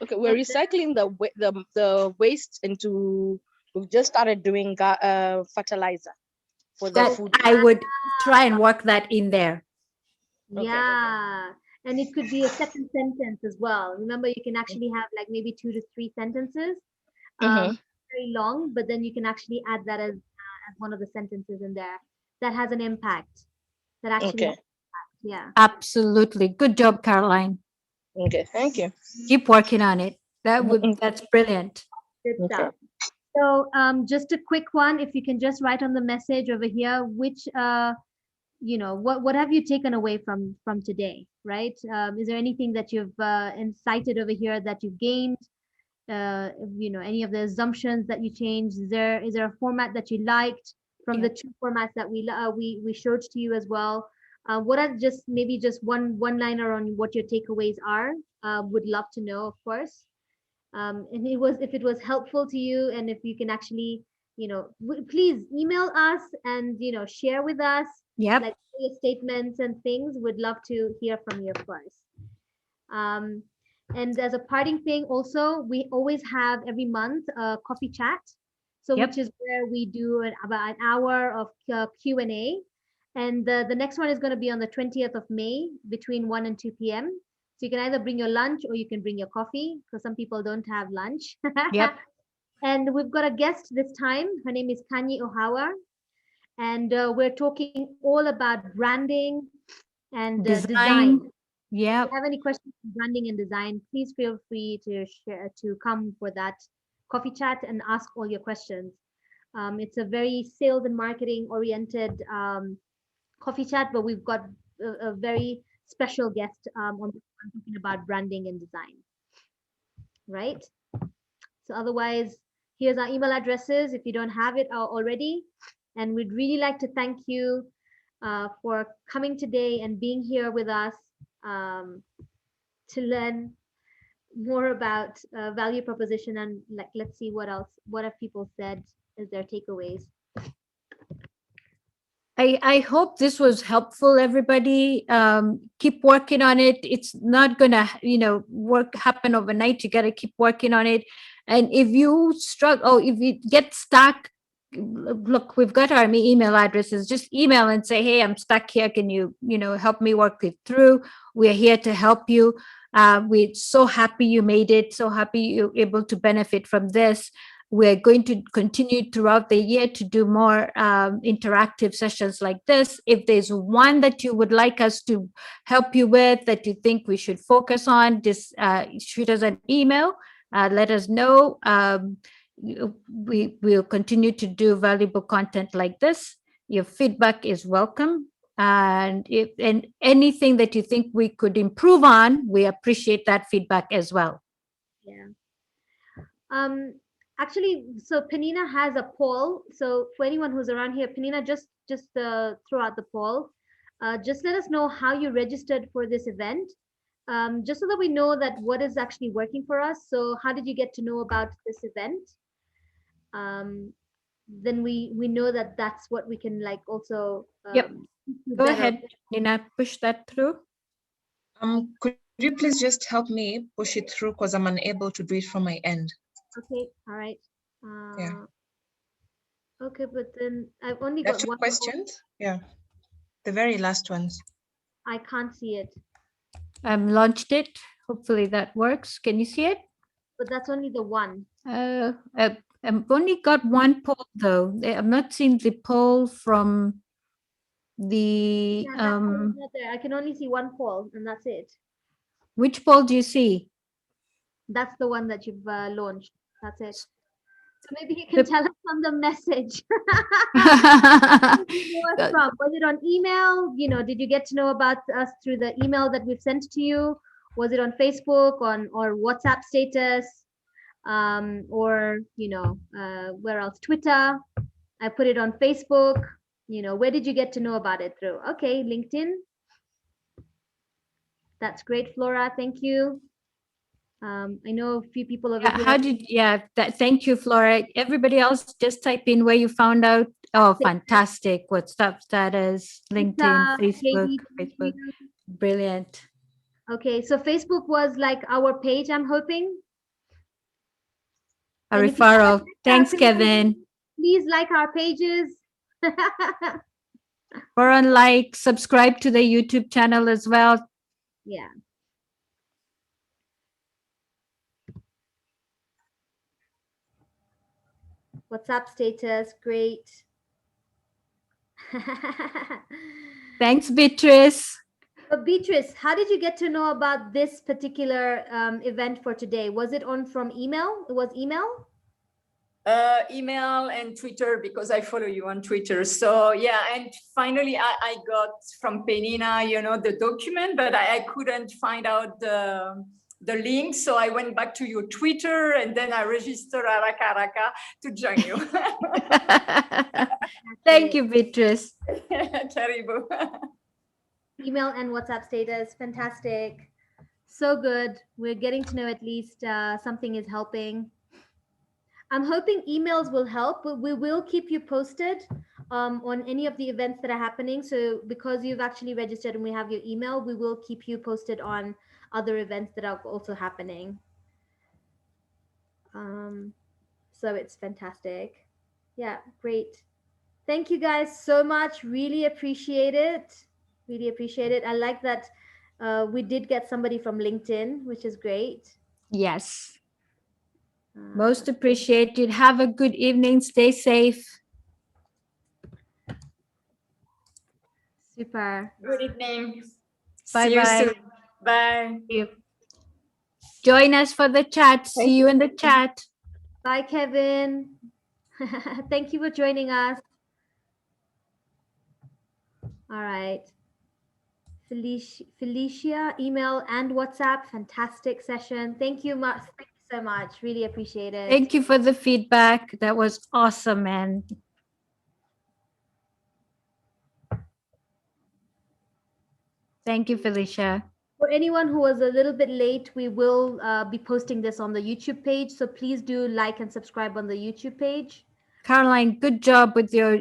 Okay, we're recycling the waste into, we've just started doing fertilizer for the food. I would try and work that in there. Yeah. And it could be a second sentence as well. Remember, you can actually have like maybe 2 to 3 sentences. Very long, but then you can actually add that as one of the sentences in there that has an impact. That actually has an impact. Yeah. Absolutely. Good job, Caroline. Okay, thank you. Keep working on it. That's brilliant. Good stuff. So just a quick one, if you can just write on the message over here, which what have you taken away from today, right? Is there anything that you've incited over here that you've gained? Any of the assumptions that you changed? Is there a format that you liked from the 2 formats that we showed to you as well? What are maybe just one-liner on what your takeaways are? Would love to know, of course. And if it was helpful to you, and if you can actually, please email us and share with us. Yep. Like your statements and things. Would love to hear from you, of course. And as a parting thing, also, we always have every month a coffee chat. So which is where we do about an hour of Q&A. And the next one is going to be on the 20th of May between 1 and 2 p.m. So you can either bring your lunch or you can bring your coffee, because some people don't have lunch. Yep. And we've got a guest this time. Her name is Kanyi Ohawa. And we're talking all about branding and design. Yeah. If you have any questions on branding and design, please feel free to come for that coffee chat and ask all your questions. It's a very sales and marketing oriented coffee chat, but we've got a very special guest on this one talking about branding and design. Right? So otherwise, here's our email addresses if you don't have it already. And we'd really like to thank you for coming today and being here with us to learn more about value proposition, and let's see what have people said as their takeaways. I hope this was helpful, everybody. Keep working on it. It's not gonna, happen overnight. You gotta keep working on it. And if you struggle, if you get stuck, look, we've got our email addresses. Just email and say, hey, I'm stuck here. Can you, help me work it through? We're here to help you. We're so happy you made it. So happy you're able to benefit from this. We're going to continue throughout the year to do more interactive sessions like this. If there's one that you would like us to help you with that you think we should focus on, just shoot us an email. Let us know. We will continue to do valuable content like this. Your feedback is welcome. And anything that you think we could improve on, we appreciate that feedback as well. Yeah. Actually, so Penina has a poll. So for anyone who's around here, Penina, just throw out the poll. Just let us know how you registered for this event, just so that we know that what is actually working for us. So how did you get to know about this event? Then we know that that's what we can also. Yep. Go ahead, Nina, push that through. Could you please just help me push it through, because I'm unable to do it from my end. Okay, all right. Yeah. Okay, but then I've only got 2 one questions. Yeah, the very last ones. I can't see it. Launched it. Hopefully that works. Can you see it? But that's only the one. I've only got one poll though. I'm not seeing the poll from the. Yeah, not there. I can only see one poll, and that's it. Which poll do you see? That's the one that you've launched. That's it. So maybe you can tell us on the message. Was it on email? Did you get to know about us through the email that we've sent to you? Was it on Facebook, or WhatsApp status, or where else? Twitter. I put it on Facebook. Where did you get to know about it through? Okay, LinkedIn. That's great, Flora. Thank you. I know a few people over Yeah, here. thank you, Flora. Everybody else, just type in where you found out. Oh, fantastic. WhatsApp status, LinkedIn, Facebook. Brilliant. Okay, so Facebook was like our page, I'm hoping. A referral. Thanks, Kevin. Please like our pages. Or on like, subscribe to the YouTube channel as well. Yeah. WhatsApp status, great. Thanks, Beatrice. But Beatrice, how did you get to know about this particular event for today? Was it on from email? It was email? Email and Twitter, because I follow you on Twitter. So yeah, and finally I got from Penina, the document, but I couldn't find out the link. So I went back to your Twitter and then I registered Araka to join you. Thank you, Beatrice. Terrible. Email and WhatsApp status, fantastic. So good. We're getting to know at least something is helping. I'm hoping emails will help, but we will keep you posted on any of the events that are happening. So because you've actually registered and we have your email, we will keep you posted on other events that are also happening. So it's fantastic. Yeah, great. Thank you guys so much. Really appreciate it. Really appreciate it. I like that we did get somebody from LinkedIn, which is great. Yes. Most appreciated. Have a good evening. Stay safe. Super. Good evening. Bye-bye. See you soon. Bye. Join us for the chat. See you in the chat. Bye, Kevin. Thank you for joining us. All right. Felicia, email and WhatsApp. Fantastic session. Thank you much. Thank you so much. Really appreciate it. Thank you for the feedback. That was awesome, man. Thank you, Felicia. For anyone who was a little bit late, we will be posting this on the YouTube page. So please do like and subscribe on the YouTube page. Caroline, good job with your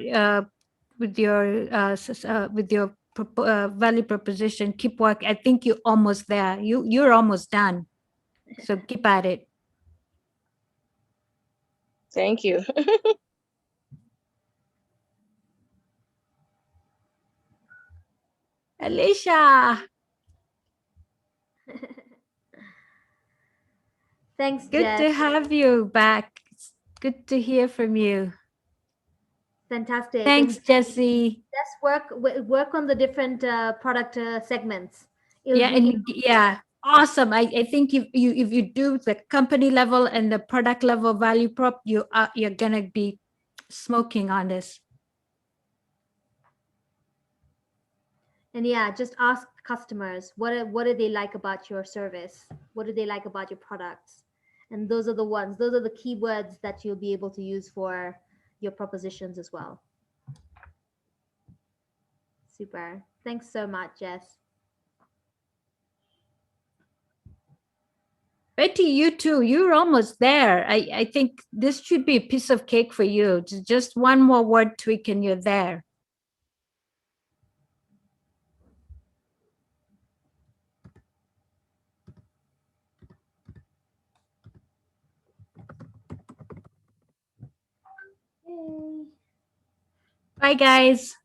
value proposition. Keep work. I think you're almost there. You're almost done. So keep at it. Thank you. Alicia. Thanks, Good Jess. to have you back. It's good to hear from you. Fantastic. Thanks, Jessie. Let's work on the different product segments. Awesome. I think if you do the company level and the product level value prop, you're gonna be smoking on this. And yeah, just ask customers what do they like about your service? What do they like about your products? And those are the keywords that you'll be able to use for your propositions as well. Super. Thanks so much, Jess. Betty, you too. You're almost there. I think this should be a piece of cake for you. Just one more word tweak and you're there. Bye, guys.